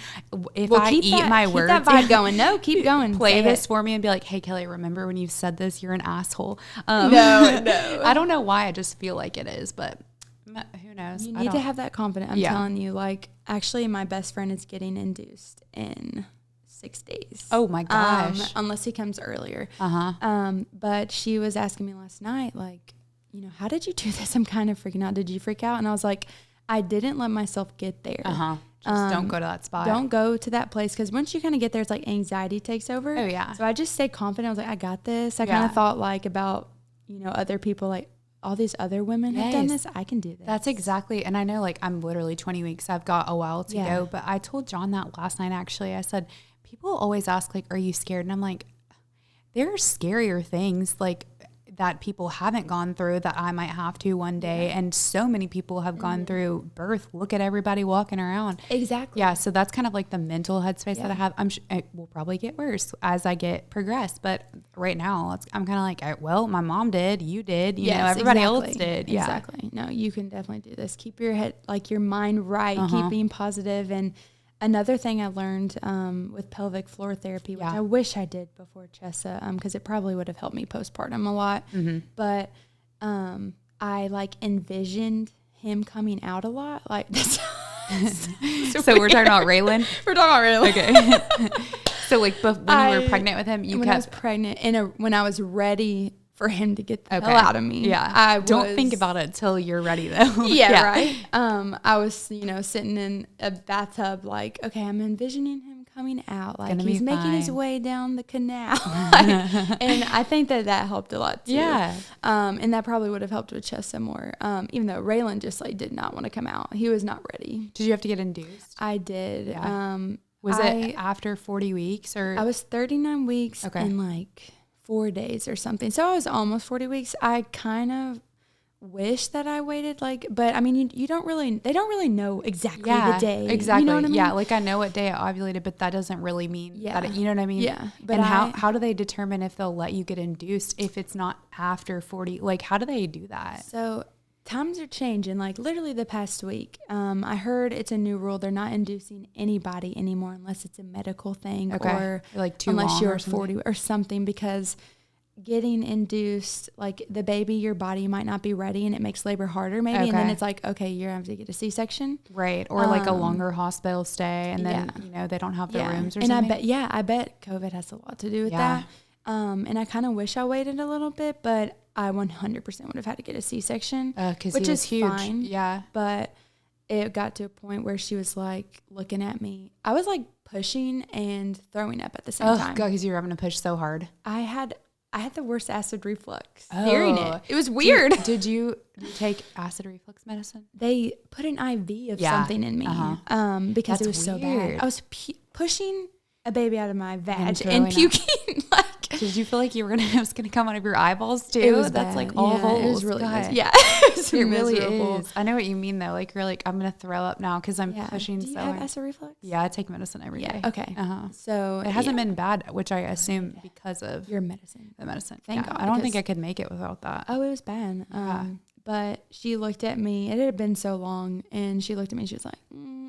If I eat my words, keep that vibe going. No, keep going. play Say this it. for me and be like, hey Kelly, remember when you said this? You're an asshole. No. I don't know why. I just feel like it is, but who knows? You need to have that confidence. I'm Yeah. telling you. Like, actually, my best friend is getting induced in 6 days. Oh my gosh. Unless he comes earlier. But she was asking me last night, like, you know, how did you do this? I'm kind of freaking out. Did you freak out? And I was like, I didn't let myself get there. Just don't go to that spot. Don't go to that place, because once you kind of get there, it's like anxiety takes over. Oh, yeah. So I just stayed confident. I was like, I got this. I kind of thought like about, you know, other people, like all these other women have done Yes. this. I can do this. That's exactly. And I know like I'm literally 20 weeks. I've got a while to Yeah. go. But I told John that last night, actually. I said, people always ask like, are you scared? And I'm like, there are scarier things like that people haven't gone through that I might have to one day. Yeah. And so many people have gone through birth. Look at everybody walking around. Exactly. Yeah. So that's kind of like the mental headspace that I have. It will probably get worse as I progress. But right now I'm kind of like, well, my mom did, you did, you know, everybody else did. Yeah. Exactly. No, you can definitely do this. Keep your head, like your mind right. Keep being positive. And another thing I learned with pelvic floor therapy, which I wish I did before Chessa, because it probably would have helped me postpartum a lot. But I like envisioned him coming out a lot. Like this. So we're talking about Raylan? We're talking about Raylan. Okay. So like when you were pregnant with him, I was pregnant when I was ready for him to get the hell out of me. Yeah. Don't think about it till you're ready though. Yeah, right. I was, sitting in a bathtub like, okay, I'm envisioning him coming out. Like he's making his way down the canal. And I think that helped a lot too. Yeah. And that probably would have helped with Chessa more. Even though Raylan just like did not want to come out. He was not ready. Did you have to get induced? I did. Yeah. Was it after 40 weeks or? I was 39 weeks and like 4 days or something. So I was almost 40 weeks. I kind of wish that I waited but I mean, they don't really know exactly the day. Exactly. You know what I mean? Yeah. Like I know what day I ovulated, but that doesn't really mean that, you know what I mean? Yeah. But and how do they determine if they'll let you get induced if it's not after 40? Like how do they do that? So times are changing. Like literally the past week, I heard it's a new rule. They're not inducing anybody anymore unless it's a medical thing or like too unless long you're or 40 or something, because getting induced, like the baby, your body might not be ready and it makes labor harder maybe. And then it's like, okay, you're going to have to get a C-section. Right. Or like a longer hospital stay. And then, they don't have the rooms or something. And I bet COVID has a lot to do with that. And I kind of wish I waited a little bit, but I 100% would have had to get a C-section, which is huge. Fine. Yeah. But it got to a point where she was like looking at me. I was like pushing and throwing up at the same time. Oh, God, because you were having to push so hard. I had the worst acid reflux hearing it. It was weird. Did you take acid reflux medicine? They put an IV of something in me because it was so bad. I was pushing a baby out of my vag and puking. Did you feel like it was gonna come out of your eyeballs too? It was That's bad. Like all holes. It was really bad. Yeah, it really is. I know what you mean though. Like you're like, I'm gonna throw up now because I'm pushing. Do you have acid reflux? Yeah, I take medicine every day. Okay. So it hasn't been bad, which I assume because of your medicine. The medicine. Thank God. I don't think I could make it without that. Oh, it was bad. But she looked at me. It had been so long, and she looked at me. She was like,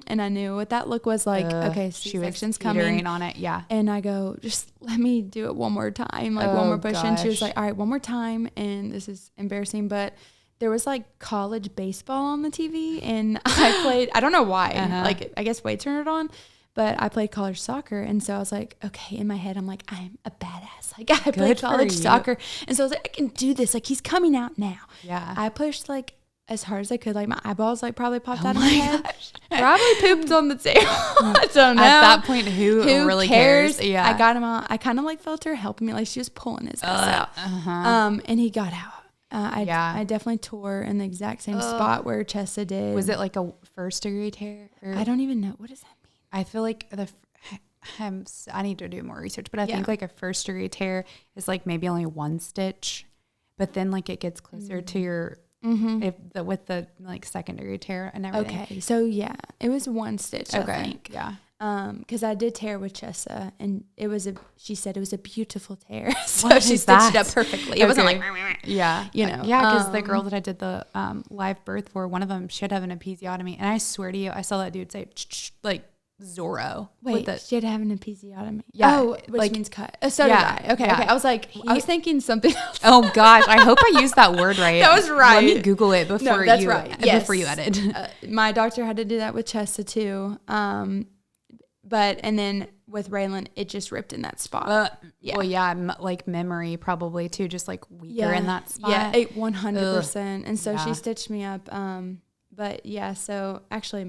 and I knew what that look was like. Okay, C-section's coming on it. Yeah. And I go, just let me do it one more time, like one more push. And she was like, all right, one more time. And this is embarrassing, but there was like college baseball on the TV, and I played. I don't know why. Like I guess weights turned it on. But I played college soccer, and so I was like, okay, in my head, I'm like, I'm a badass. Like, I played college soccer. And so I was like, I can do this. Like, he's coming out now. Yeah. I pushed, like, as hard as I could. Like, my eyeballs, like, probably popped out of my head. Probably pooped on the table. I don't know. At that point, who really cares? Yeah. I got him out. I kind of, like, felt her helping me. Like, she was pulling his ass out. And he got out. I definitely tore in the exact same spot where Chessa did. Was it, like, a first-degree tear? I don't even know. What does that mean? I feel like I need to do more research, but I think like a first degree tear is like maybe only one stitch, but then like it gets closer to your with the like second degree tear and everything. Okay, so yeah, it was one stitch. I think. Yeah. Because I did tear with Chessa, and she said it was a beautiful tear. So she stitched it up perfectly. It wasn't like, yeah, because the girl that I did the live birth for, one of them should have an episiotomy, and I swear to you, I saw that dude say like Zorro. Wait, she had to have an episiotomy. Yeah. Oh, which means cut. So did I. Okay. I was like, I was thinking something else. Oh gosh, I hope I used that word right. That was right. Let me Google it before that's right. Yes. Before you edit. My doctor had to do that with Chessa too. And then with Raylan, it just ripped in that spot. Well, yeah, like memory probably too, just like weaker in that spot. Yeah, 100%. And so she stitched me up. But yeah, so actually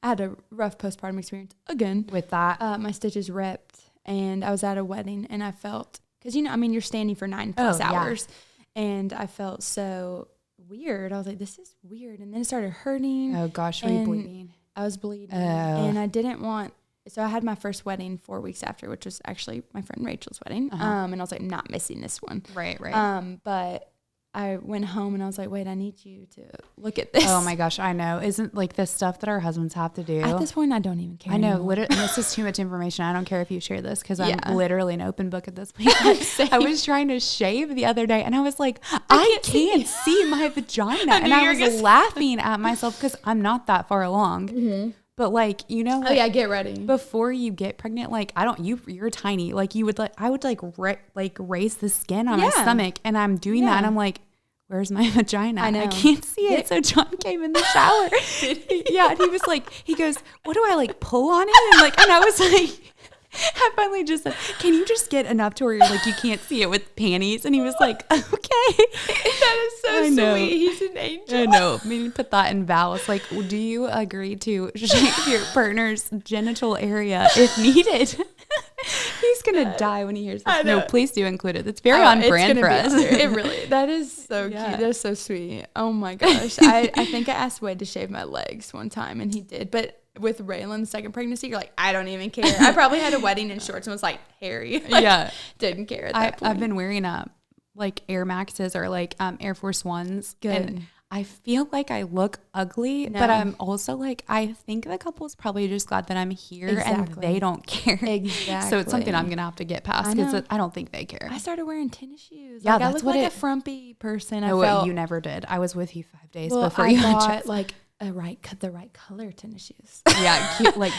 I had a rough postpartum experience again with that. My stitches ripped, and I was at a wedding, and I felt, because you're standing for 9+ hours, and I felt so weird. I was like, this is weird, and then it started hurting. Oh gosh, were you bleeding? I was bleeding, and I didn't want so I had my first wedding 4 weeks after, which was actually my friend Rachel's wedding. And I was like, not missing this one. Right. But I went home and I was like, wait, I need you to look at this. Oh my gosh, I know. Isn't like the stuff that our husbands have to do. At this point, I don't even care. I know. anymore. Literally, this is too much information. I don't care if you share this because Yeah. I'm literally an open book at this point. I was trying to shave the other day and I was like, I can't see my vagina. And I was laughing at myself because I'm not that far along. But like, you know, like, Oh yeah, get ready. before you get pregnant, like you're tiny. Like you would I would raise the skin on my stomach and I'm doing that and I'm like, where's my vagina? I know. I can't see it. So John came in the shower. Yeah. And he was like, he goes, what do I like pull on it? And I was like, I finally just said, can you just get enough to where you're like, you can't see it with panties? And he was like, okay. That is so I know. sweet. He's an angel. I know. Maybe put that in vows. Like, do you agree to shave your partner's genital area if needed? He's going to die when he hears this. No, please do include it. It's very on brand for us. It really, that is so cute. That's so sweet. Oh my gosh. I think I asked Wade to shave my legs one time and he did. But with Raylan's second pregnancy, you're like, I don't even care. I probably had a wedding in shorts and was like hairy. Like, didn't care at that point. I've been wearing like Air Maxes or like Air Force Ones. Good. And I feel like I look ugly, but I'm also like, I think the couple's probably just glad that I'm here and they don't care. Exactly. So it's something I'm going to have to get past because I don't think they care. I started wearing tennis shoes. Yeah, like, that's I look what like it- a frumpy person. I No, felt you never did. I was with you 5 days well, before I you bought like the right color tennis shoes. Yeah, cute ones.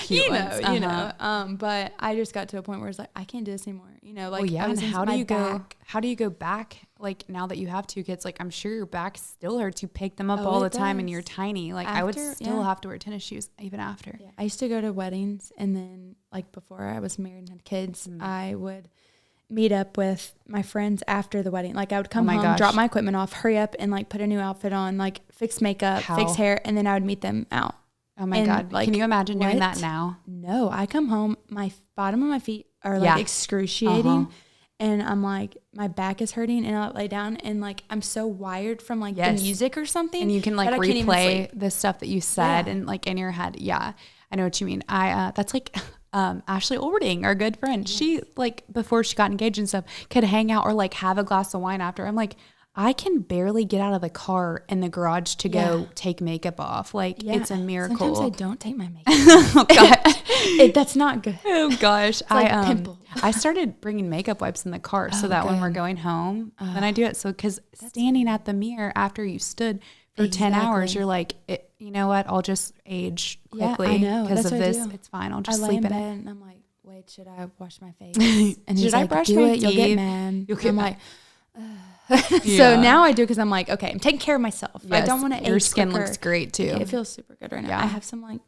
You know. But I just got to a point where it's like, I can't do this anymore. You know, like, Well, yeah. I was And into how do my you back. how do you go back? Like now that you have 2 kids, like I'm sure your back still hurts. You pick them up Oh, all the it time and does. you're tiny. Like I would After- still yeah. have to wear tennis shoes even after. Yeah, I used to go to weddings, and then like before I was married and had kids, Mm. I would meet up with my friends after the wedding. Like I would come my home, gosh. drop my equipment off, hurry up and like put a new outfit on, like fix makeup, fix hair, and then I would meet them out. Oh my And, God. like, Can you imagine doing that what? now? No, I come home, my bottom of my feet are like excruciating. And I'm like, my back is hurting, and I lay down, and like I'm so wired from like the music or something, And you can like that I can't even replay sleep. the stuff that you said Yeah. and like in your head. Yeah, I know what you mean. That's like Ashley Olding, our good friend. Yes. She like before she got engaged and stuff could hang out or like have a glass of wine after. I'm like, I can barely get out of the car in the garage to go take makeup off. Like it's a miracle. Sometimes I don't take my makeup. Oh God. That's not good. Oh gosh. like pimple. I started bringing makeup wipes in the car so that when we're going home, then I do it. So, cause standing at the mirror after you stood for 10 hours, you're like, you know what? I'll just age quickly. I know. Because That's of what I this. do. It's fine. I'll I just lay sleep in in bed it. and I'm like, wait, should I wash my face? And he's Should I like, brush do my it. You'll get teeth? mad. You'll get I'm mad. like, so now I do because I'm like, okay, I'm taking care of myself. I don't want to age Your skin quicker. looks great too. It feels super good right now. Yeah. I have some like,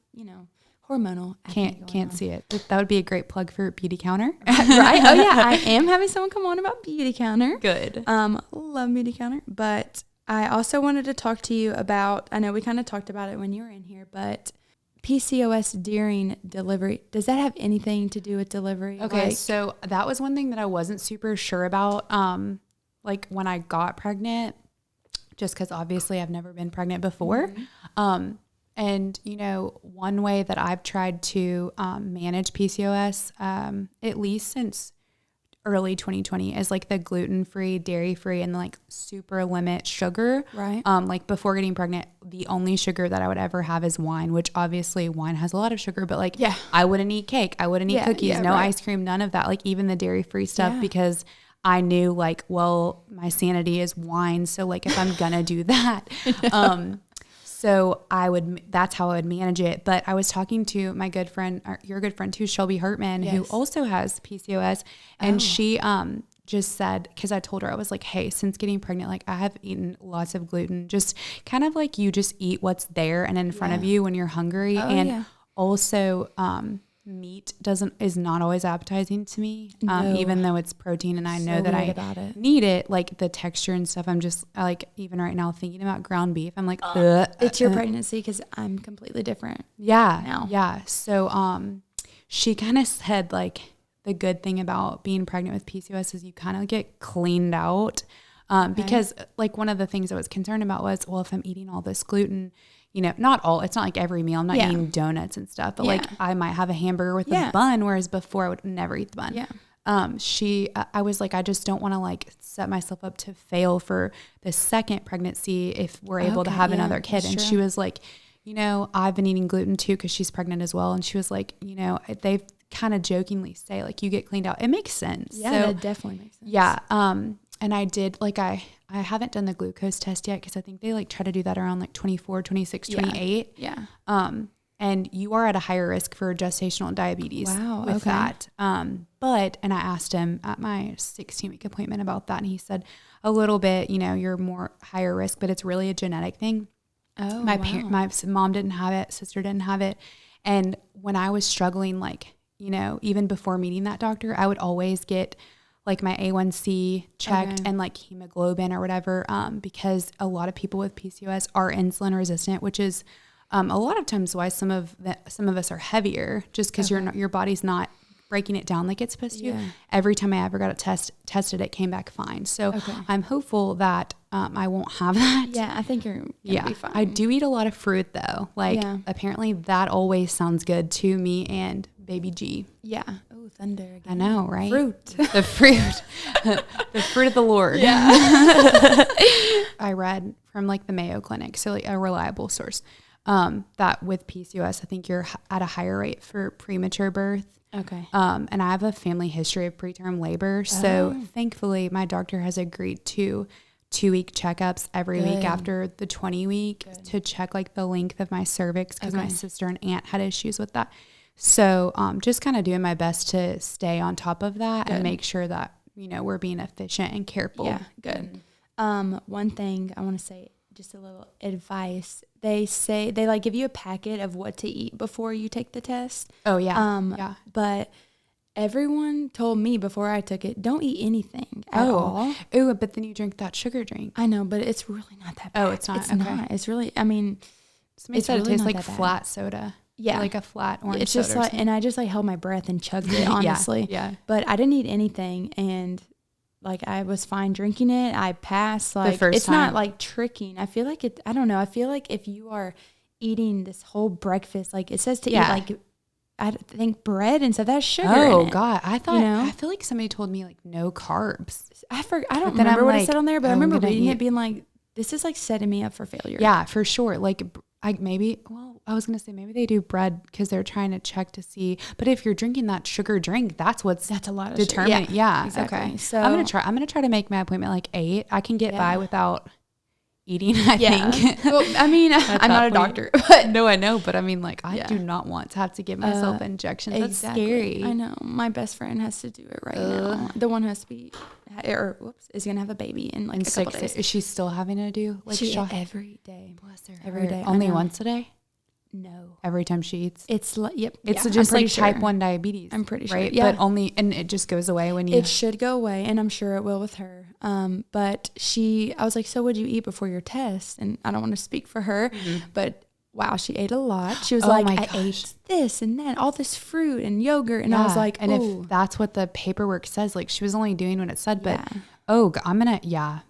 hormonal. acne going Can't on. see it. That would be a great plug for Beauty Counter. Right? Oh yeah, I am having someone come on about Beauty Counter. Good. Love Beauty Counter, but I also wanted to talk to you about, I know we kind of talked about it when you were in here, but PCOS during delivery, does that have anything to do with delivery? Okay, Like, so that was one thing that I wasn't super sure about. Like when I got pregnant, just because obviously I've never been pregnant before. Mm-hmm. And one way that I've tried to manage PCOS, at least since early 2020, is like the gluten-free, dairy-free, and like super limit sugar. Right. Like before getting pregnant, the only sugar that I would ever have is wine, which obviously wine has a lot of sugar, but like I wouldn't eat cake. I wouldn't eat cookies, no ice cream, none of that. Like even the dairy-free stuff, because I knew like, well, my sanity is wine. So like if I'm gonna do that, so that's how I would manage it. But I was talking to my good friend, your good friend too, Shelby Hartman, who also has PCOS. And she just said, because I told her, I was like, hey, since getting pregnant, like I have eaten lots of gluten, just kind of like you just eat what's there and in front of you when you're hungry. Also meat is not always appetizing to me, even though it's protein and I know that I need it, like the texture and stuff. I'm just like, even right now thinking about ground beef, I'm like, it's your pregnancy, because I'm completely different. Now. Yeah. So, she kind of said like the good thing about being pregnant with PCOS is you kind of get cleaned out. Because like one of the things I was concerned about was, well, if I'm eating all this gluten, not all, it's not like every meal. I'm not eating donuts and stuff, but like I might have a hamburger with a bun, whereas before I would never eat the bun. Yeah. I was like, I just don't want to like set myself up to fail for the second pregnancy if we're able to have another kid. And she was like, I've been eating gluten too, cause she's pregnant as well. And she was like, they've kind of jokingly say like, you get cleaned out. It makes sense. Yeah, that definitely makes sense. Yeah. And I did like, I haven't done the glucose test yet, cause I think they like try to do that around like 24, 26, 28. Yeah. And you are at a higher risk for gestational diabetes with that. And I asked him at my 16-week appointment about that. And he said a little bit, you're more higher risk, but it's really a genetic thing. Oh, my mom didn't have it. Sister didn't have it. And when I was struggling, like, even before meeting that doctor, I would always get like my A1C checked and like hemoglobin or whatever. Because a lot of people with PCOS are insulin resistant, which is, a lot of times why some of us are heavier, just because your body's not breaking it down like it's supposed to. Every time I ever got it tested, it came back fine. So I'm hopeful that I won't have that. Yeah, I think you're gonna be fine. I do eat a lot of fruit though. Like apparently that always sounds good to me and baby G. Yeah. Oh, thunder again. I know, right? Fruit. The fruit. The fruit of the Lord. Yeah. I read from like the Mayo Clinic, so like a reliable source. That with PCOS, I think you're at a higher rate for premature birth. Okay. And I have a family history of preterm labor. So thankfully my doctor has agreed to 2-week checkups every week after the 20 week to check like the length of my cervix, because my sister and aunt had issues with that. So, just kind of doing my best to stay on top of that and make sure that, we're being efficient and careful. Yeah. Good. One thing I want to say, just a little advice. They say they like give you a packet of what to eat before you take the test. Oh yeah. But everyone told me before I took it, don't eat anything at all. Oh, but then you drink that sugar drink. I know, but it's really not that bad. Oh, it's not. It's not. It's really, I mean, somebody said really it tastes like flat soda. Yeah. Like a flat orange it's just soda. Like, and I just like held my breath and chugged it, honestly. Yeah. But I didn't eat anything, and like I was fine drinking it. I passed. Like it's not like tricking. I feel like I don't know. I feel like if you are eating this whole breakfast, like it says to eat like, I think bread and stuff, that's sugar. Oh in it, God. I thought, I feel like somebody told me like no carbs. I don't remember what it said on there, but I remember reading it being like, this is like setting me up for failure. Yeah, for sure. Like I was going to say maybe they do bread because they're trying to check to see, but if you're drinking that sugar drink, that's a lot of determinant. Sugar. Yeah. Exactly. Okay. So I'm going to try to make my appointment like 8. I can get by without eating, I think. Well, I mean, I'm not a doctor, but no, I know, but I mean, like, I do not want to have to give myself injections. That's scary. I know. My best friend has to do it right now. The one who has to be, is going to have a baby in like a couple days. Is she still having to do like every day? Bless her. Every day. Only once a day? No. Every time she eats? It's like, It's just like type 1 diabetes. I'm pretty sure. Right? Yeah. But and it just goes away when you. It should go away, and I'm sure it will with her. But I was like, so what'd you eat before your test? And I don't want to speak for her, but wow, she ate a lot. She was I ate this and that, all this fruit and yogurt. And I was like, and if that's what the paperwork says, like she was only doing what it said, but I'm going to,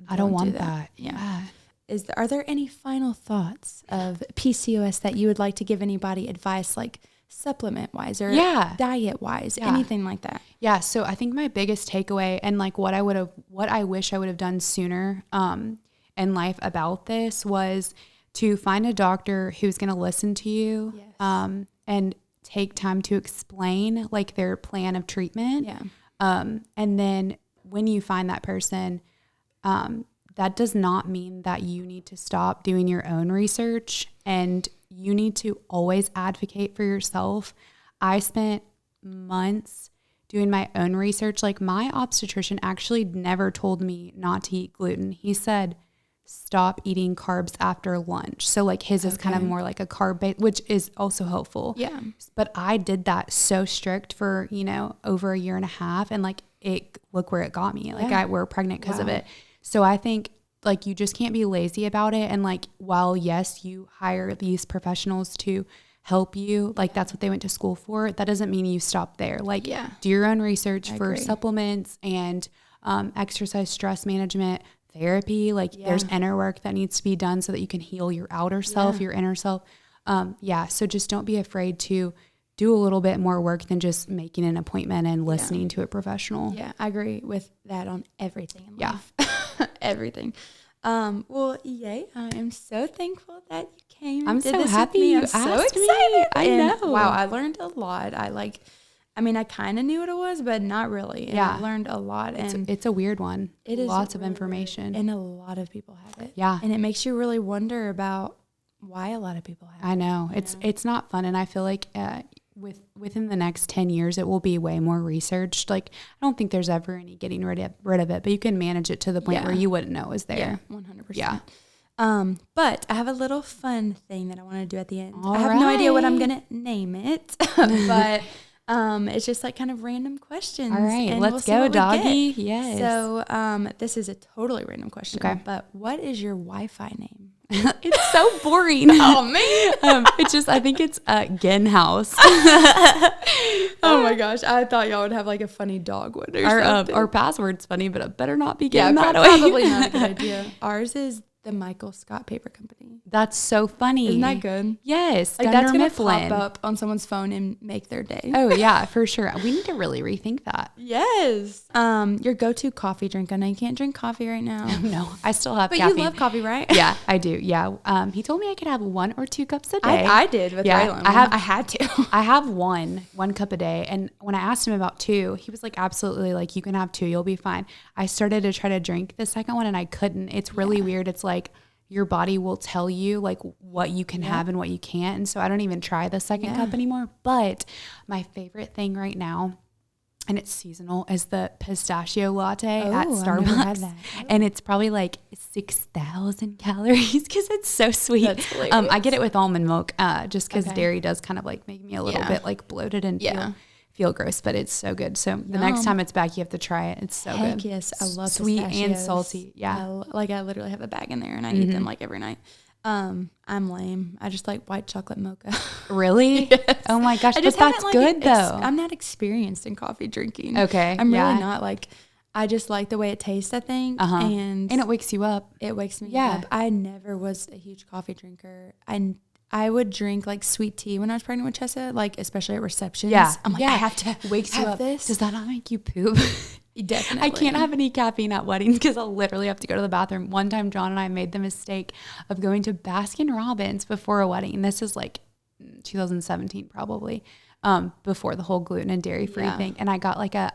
I don't want that. Yeah. Are there any final thoughts of PCOS that you would like to give anybody advice, like supplement wise or diet wise, anything like that? Yeah. So I think my biggest takeaway and like what I wish I would have done sooner in life about this was to find a doctor who's going to listen to you and take time to explain like their plan of treatment. Yeah. And then when you find that person, that does not mean that you need to stop doing your own research, and you need to always advocate for yourself. I spent months doing my own research. Like my obstetrician actually never told me not to eat gluten. He said, stop eating carbs after lunch. So like his is kind of more like a carb base, which is also helpful. Yeah. But I did that so strict for, over a year and a half, and like look where it got me. Like we're pregnant because of it. So I think like you just can't be lazy about it. And like, while yes, you hire these professionals to help you, like that's what they went to school for, that doesn't mean you stop there. Like do your own research for supplements and exercise stress management, therapy. Like there's inner work that needs to be done so that you can heal your outer self, your inner self. So just don't be afraid to do a little bit more work than just making an appointment and listening to a professional. Yeah, I agree with that on everything in life. Everything. Well, yay. I am so thankful that you came. I'm so happy you asked me. I know. Wow, I learned a lot. I kind of knew what it was, but not really. And I learned a lot. And it's a weird one. It is lots of really information. Weird. And a lot of people have it. Yeah. And it makes you really wonder about why a lot of people have it. I know. It's not fun. And I feel like within the next 10 years, it will be way more researched. Like, I don't think there's ever any getting rid of it, but you can manage it to the point where you wouldn't know it was there. Yeah, 100%. Yeah. But I have a little fun thing that I want to do at the end. I have no idea what I'm going to name it, but it's just like kind of random questions. All right, and let's go, doggy. Yes. So this is a totally random question. Okay. But what is your Wi-Fi name? It's so boring. Oh man. It's just, I think it's Gen House. Oh my gosh. I thought y'all would have like a funny dog one or something. Our password's funny, but it better not be getting that probably not a good idea. Ours is the Michael Scott Paper Company. That's so funny. Isn't that good? Yes. Like that's going to pop up on someone's phone and make their day. Oh yeah, for sure. We need to really rethink that. Yes. Your go-to coffee drink. I know you can't drink coffee right now. No, I still have but caffeine. You love coffee, right? Yeah, I do. Yeah. He told me I could have 1 or 2 cups a day. I did with Raylan. I had to. I have one cup a day. And when I asked him about 2, he was like, absolutely. Like you can have 2, you'll be fine. I started to try to drink the second one and I couldn't. It's really weird. It's like, your body will tell you like what you can have and what you can't. And so I don't even try the second cup anymore. But my favorite thing right now, and it's seasonal, is the pistachio latte at Starbucks. I've never had that. And it's probably like 6,000 calories because it's so sweet. That's hilarious. I get it with almond milk just because dairy does kind of like make me a little bit like bloated and feel gross, but it's so good. So the next time it's back, you have to try it. It's so good. Yes, I love sweet pistachios. and salty. Yeah, I literally have a bag in there, and I eat them like every night. I'm lame. I just like white chocolate mocha. Really? Yes. Oh my gosh, but that's good though. I'm not experienced in coffee drinking. Okay, I'm really not. Like, I just like the way it tastes, I think, and it wakes you up. It wakes me up. I never was a huge coffee drinker. I would drink like sweet tea when I was pregnant with Chessa, like especially at receptions. Yeah. I'm like, I have to wakes you up. This. Does that not make you poop? Definitely. I can't have any caffeine at weddings because I'll literally have to go to the bathroom. One time, John and I made the mistake of going to Baskin Robbins before a wedding. This is like 2017 probably, before the whole gluten and dairy free thing. And I got like a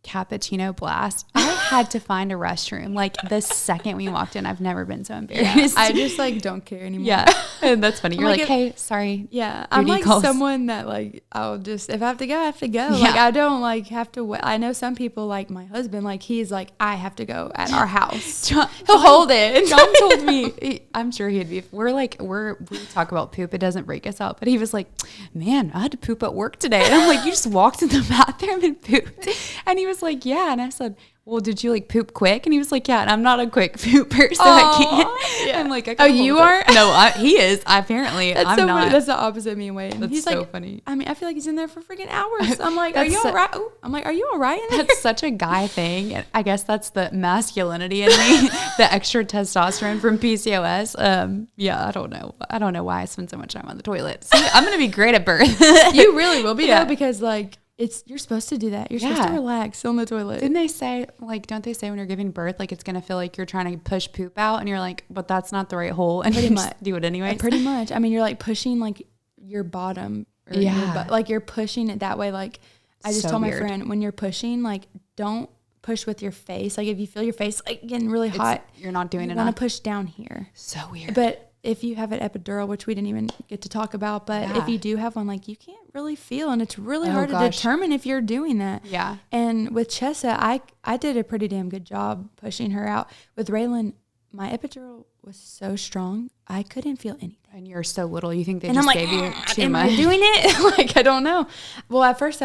cappuccino blast. I had to find a restroom like the second we walked in. I've never been so embarrassed. I just like don't care anymore. Yeah, and that's funny. You're like, hey, sorry. Yeah, I'm like someone that like I'll just, if I have to go, I have to go. Like I don't like have to wait. I know some people like my husband, like he's like, I have to go at our house. He'll hold it. John told me, I'm sure he'd be. We talk about poop. It doesn't break us out, but he was like, man, I had to poop at work today. And I'm like, you just walked in the bathroom and pooped? And he was like, yeah. And I said, well, did you like poop quick? And he was like, yeah. And I'm not a quick pooper, so I can't. Yeah. I'm like, I can't. Oh, you aren't? No, he is. Apparently, I'm so not. Funny. That's the opposite of me and Wade. That's he's so like, funny. I mean, I feel like he's in there for freaking hours. I'm like, are you all right? Ooh. I'm like, are you all right? That's such a guy thing. And I guess that's the masculinity in me, the extra testosterone from PCOS. Yeah, I don't know. I don't know why I spend so much time on the toilet. See, I'm going to be great at birth. You really will be though, because like, you're supposed to do that. You're supposed to relax on the toilet. Didn't they say, like, don't they say when you're giving birth, like it's going to feel like you're trying to push poop out and you're like, but that's not the right hole. And you just do it anyway. Pretty much. I mean, you're like pushing like your bottom or your butt. Like you're pushing it that way. Like I just told my friend, when you're pushing, like don't push with your face. Like if you feel your face like getting really hot, you're not doing enough. You want to push down here. So weird. But if you have an epidural, which we didn't even get to talk about, but if you do have one, like you can't really feel, and it's really hard to determine if you're doing that. Yeah. And with Chessa, I did a pretty damn good job pushing her out. With Raylan, my epidural was so strong, I couldn't feel anything. And you're so little. You think they just gave you too much? Am I doing it? Like, I don't know. Well, at first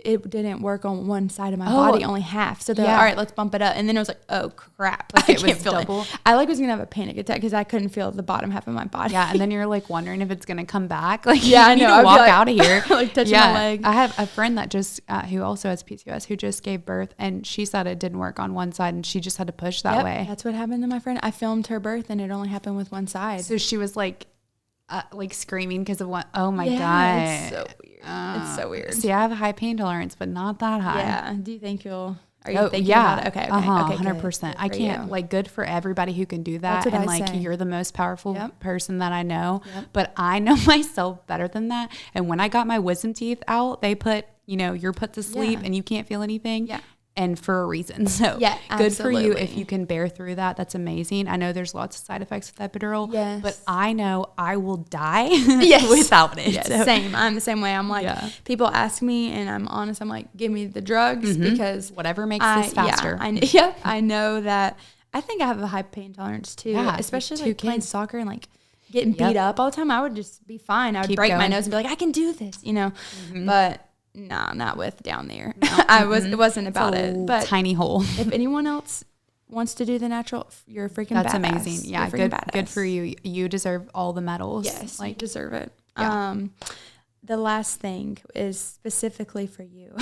it didn't work on one side of my body, only half. So they're like, all right, let's bump it up. And then it was like, oh crap, like I can't feel double. It. I like was gonna have a panic attack because I couldn't feel the bottom half of my body. Yeah, and then you're like wondering if it's gonna come back. Like, yeah, you need to walk out of here, like touching my leg. I have a friend that just who also has PCOS who just gave birth, and she said it didn't work on one side, and she just had to push that way. That's what happened to my friend. I filmed her birth, and it only happened with one side. So she was like screaming because of what? Oh my god, it's so weird. It's so weird. See, I have a high pain tolerance, but not that high. Yeah. Do you think you'll? Are you thinking about it? Okay. 100%. I can't. Like, good for everybody who can do that. And like, you're the most powerful person that I know. Yep. But I know myself better than that. And when I got my wisdom teeth out, they put, you're put to sleep and you can't feel anything. Yeah. And for a reason. So good for you if you can bear through that. That's amazing. I know there's lots of side effects with epidural, but I know I will die without it. Yes, so. Same. I'm the same way. I'm like, people ask me and I'm honest. I'm like, give me the drugs because whatever makes this faster. I know that. I think I have a high pain tolerance too, especially like playing soccer and like getting beat up all the time. I would just be fine. I would break my nose and be like, I can do this, but no, not with down there. No. It wasn't about it. But tiny hole. If anyone else wants to do the natural, you're a freaking That's badass. Amazing. Yeah, good for you. You deserve all the medals. Yes, you deserve it. Yeah. The last thing is specifically for you.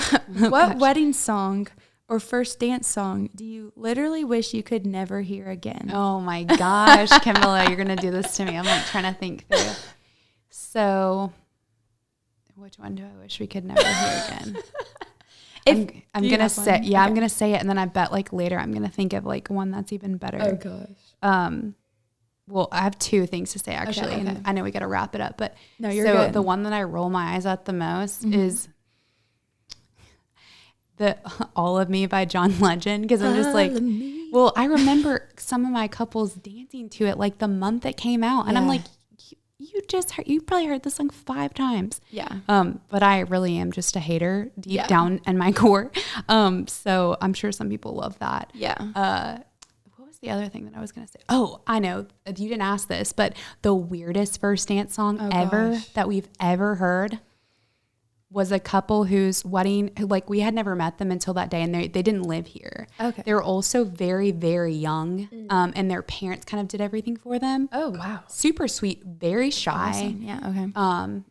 What wedding song or first dance song do you literally wish you could never hear again? Oh my gosh, Camilla, you're gonna do this to me. I'm like trying to think through. So. Which one do I wish we could never hear again? I'm gonna say I'm gonna say it, and then I bet like later I'm gonna think of like one that's even better. Oh gosh. Well, I have two things to say actually, and I know we gotta wrap it up, but no, you're good. The one that I roll my eyes at the most is the "All of Me" by John Legend, because I'm just like, well, I remember some of my couples dancing to it like the month it came out, and I'm like, you probably heard this song 5 times. Yeah. But I really am just a hater deep down in my core. So I'm sure some people love that. Yeah. What was the other thing that I was going to say? Oh, I know you didn't ask this, but the weirdest first dance song ever that we've ever heard was a couple whose wedding, like we had never met them until that day, and they didn't live here. Okay. They were also very, very young, and their parents kind of did everything for them. Oh, wow. Super sweet, very shy. Awesome. Yeah, okay.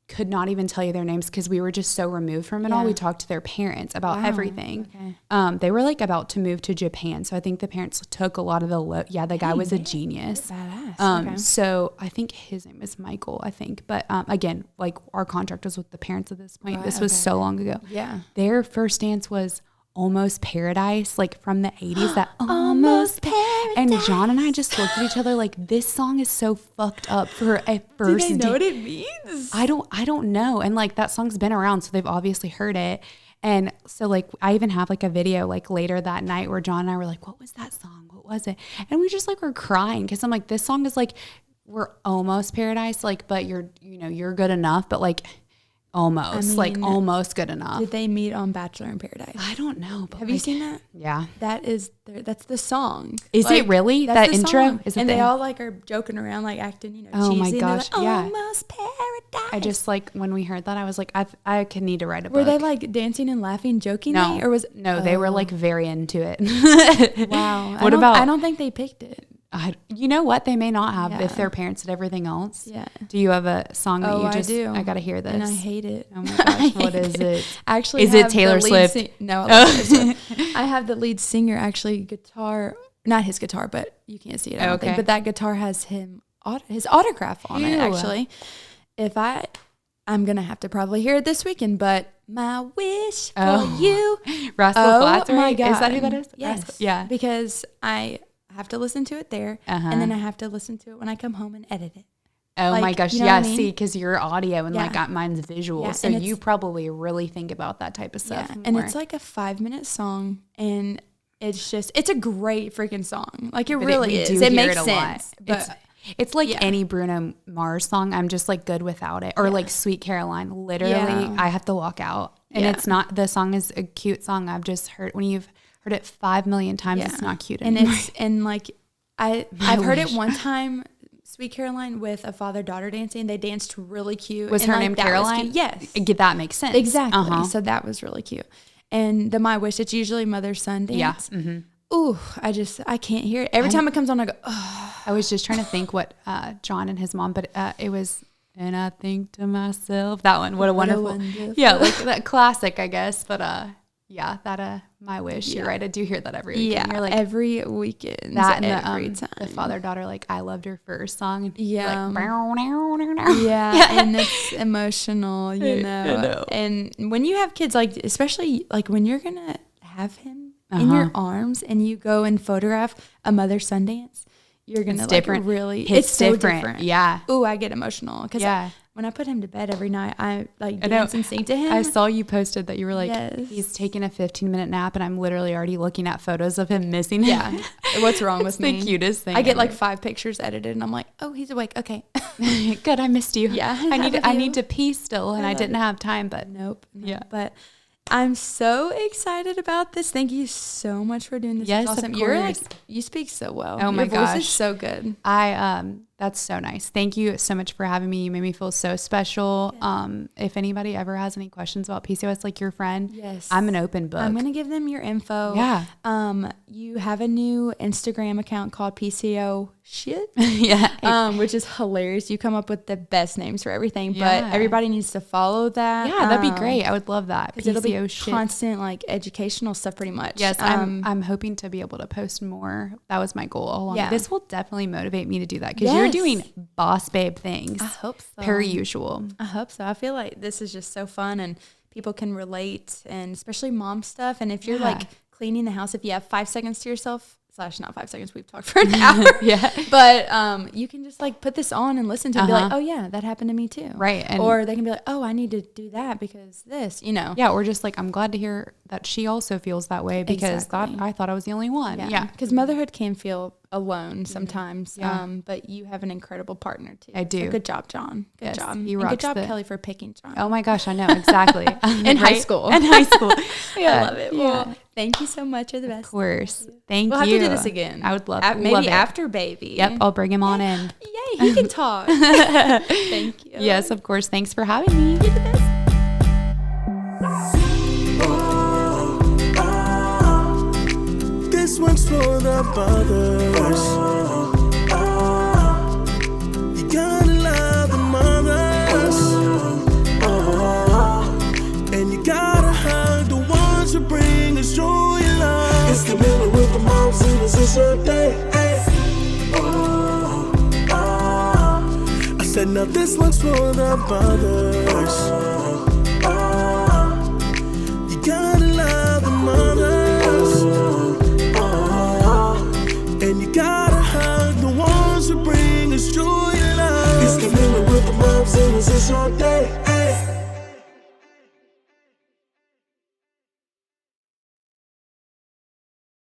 Could not even tell you their names because we were just so removed from it all. We talked to their parents about everything. Okay. They were like about to move to Japan, so I think the parents took a lot of the guy was a genius. Badass. So I think his name is Michael, I think. But again, like our contract was with the parents at this point. Right, this was so long ago. Yeah. Their first dance was Almost Paradise, like from the 80s, that Almost Paradise. And John and I just looked at each other like, this song is so fucked up for a first Do they know what it means? I don't know. And like that song's been around, so they've obviously heard it. And so like I even have like a video like later that night where John and I were like, what was that song? What was it? And we just like were crying because I'm like, this song is like, we're almost paradise, like, but you're good enough, but like almost, like almost good enough. Did they meet on Bachelor in Paradise? I don't know. But have you seen that? Yeah. That's the song. Is it really? That intro? Song. Is it they all like are joking around, like acting, cheesy. Oh my gosh. Like, Almost Paradise. I just like, when we heard that, I was like, I could need to write a book. Were they like dancing and laughing jokingly? No. Or was they were like very into it. Wow. I don't think they picked it. You know what? They may not have if their parents did everything else. Yeah. Do you have a song that you just? I do. I gotta hear this. And I hate it. Oh my gosh! What is it? Actually, is it Taylor Swift? No. I have the lead singer actually guitar, not his guitar, but you can't see it. I don't think. But that guitar has his autograph on it. Actually, I'm gonna have to probably hear it this weekend. But my wish for you, Rascal Flatts. Oh my God! Is that who that is? Yes. Yeah. Because I have to listen to it there, and then I have to listen to it when I come home and edit it. Oh my gosh. Yeah. See, because you're audio and like mine's visual. Yeah, so you probably really think about that type of stuff. Yeah. And it's like a 5-minute song, and it's a great freaking song. Like it really is. It makes sense. But it's like any Bruno Mars song. I'm just like good without it. Or like Sweet Caroline. Literally, I have to walk out. And it's not, the song is a cute song. I've just heard, when you've heard it 5 million times, it's not cute anymore. And I've heard it one time Sweet Caroline with a father-daughter dancing. They danced really cute. Was her name Caroline? Yes. That makes sense. Exactly. So that was really cute. And the My Wish, it's usually mother-son dance. Yeah. Mm-hmm. Ooh, I can't hear it. Every time it comes on, I go, oh. I was just trying to think what John and his mom, but it was, and I think to myself, that one, what a wonderful. Yeah, like that classic, I guess. But yeah, that My Wish. Yeah. You're right. I do hear that every weekend. Yeah, You're like, every weekend. That every and time. The father-daughter, like, I loved her first song. And yeah. Like, yeah, and it's emotional, you know. And when you have kids, like, especially like when you're going to have him in your arms and you go and photograph a mother-son dance, you're going to like really, it's so different. Yeah. Ooh, I get emotional because when I put him to bed every night, I like dance and sing to him. I saw you posted that you were like, he's taking a 15-minute nap, and I'm literally already looking at photos of him missing. Yeah. What's wrong with me? The cutest thing. I get like 5 pictures edited, and I'm like, oh, he's awake. Okay. Good. I missed you. Yeah. I need to pee still, and I didn't have time, but nope. Yeah. But I'm so excited about this. Thank you so much for doing this. Yes, it's awesome. Of course. You speak so well. Oh my gosh. Your voice is so good. That's so nice. Thank you so much for having me. You made me feel so special. Yeah. If anybody ever has any questions about PCOS, like your friend, I'm an open book. I'm going to give them your info. Yeah. You have a new Instagram account called pcOHshit. Yeah. Which is hilarious. You come up with the best names for everything, but everybody needs to follow that. Yeah, that'd be great. I would love that. Because it'll be constant, like, educational stuff pretty much. Yes, I'm hoping to be able to post more. That was my goal all along. Yeah. This will definitely motivate me to do that because you're doing boss babe things. I hope so. Per usual. I hope so. I feel like this is just so fun and people can relate, and especially mom stuff. And if you're like cleaning the house, if you have 5 seconds to yourself, not 5 seconds, we've talked for an hour. But you can just like put this on and listen to it and be like, oh yeah, that happened to me too. Right. And or they can be like, oh, I need to do that because this, you know. Yeah. Or just like, I'm glad to hear that she also feels that way because I thought I was the only one. Yeah. Because motherhood can feel alone sometimes. Yeah. But you have an incredible partner too. I do. So good job, John. Good job. He rocks. Good job, Kelly, for picking John. Oh my gosh, I know. Exactly. In high school. In high school. I love it. Well, thank you so much. You're the best. Of course. Thank you. We'll have to do this again. I would love maybe after baby. Yep. I'll bring him on in. Yay. He can talk. Thank you. Yes, of course. Thanks for having me. You're the best. This one's for the mothers. You gotta love the mothers. And you gotta hug the ones who bring us joy and love. It's the middle with the moms and it's your day. I said now this one's for the mothers. You gotta love the mothers. And you gotta hug the ones who bring us joy and love. It's the middle with the moms and it's your day.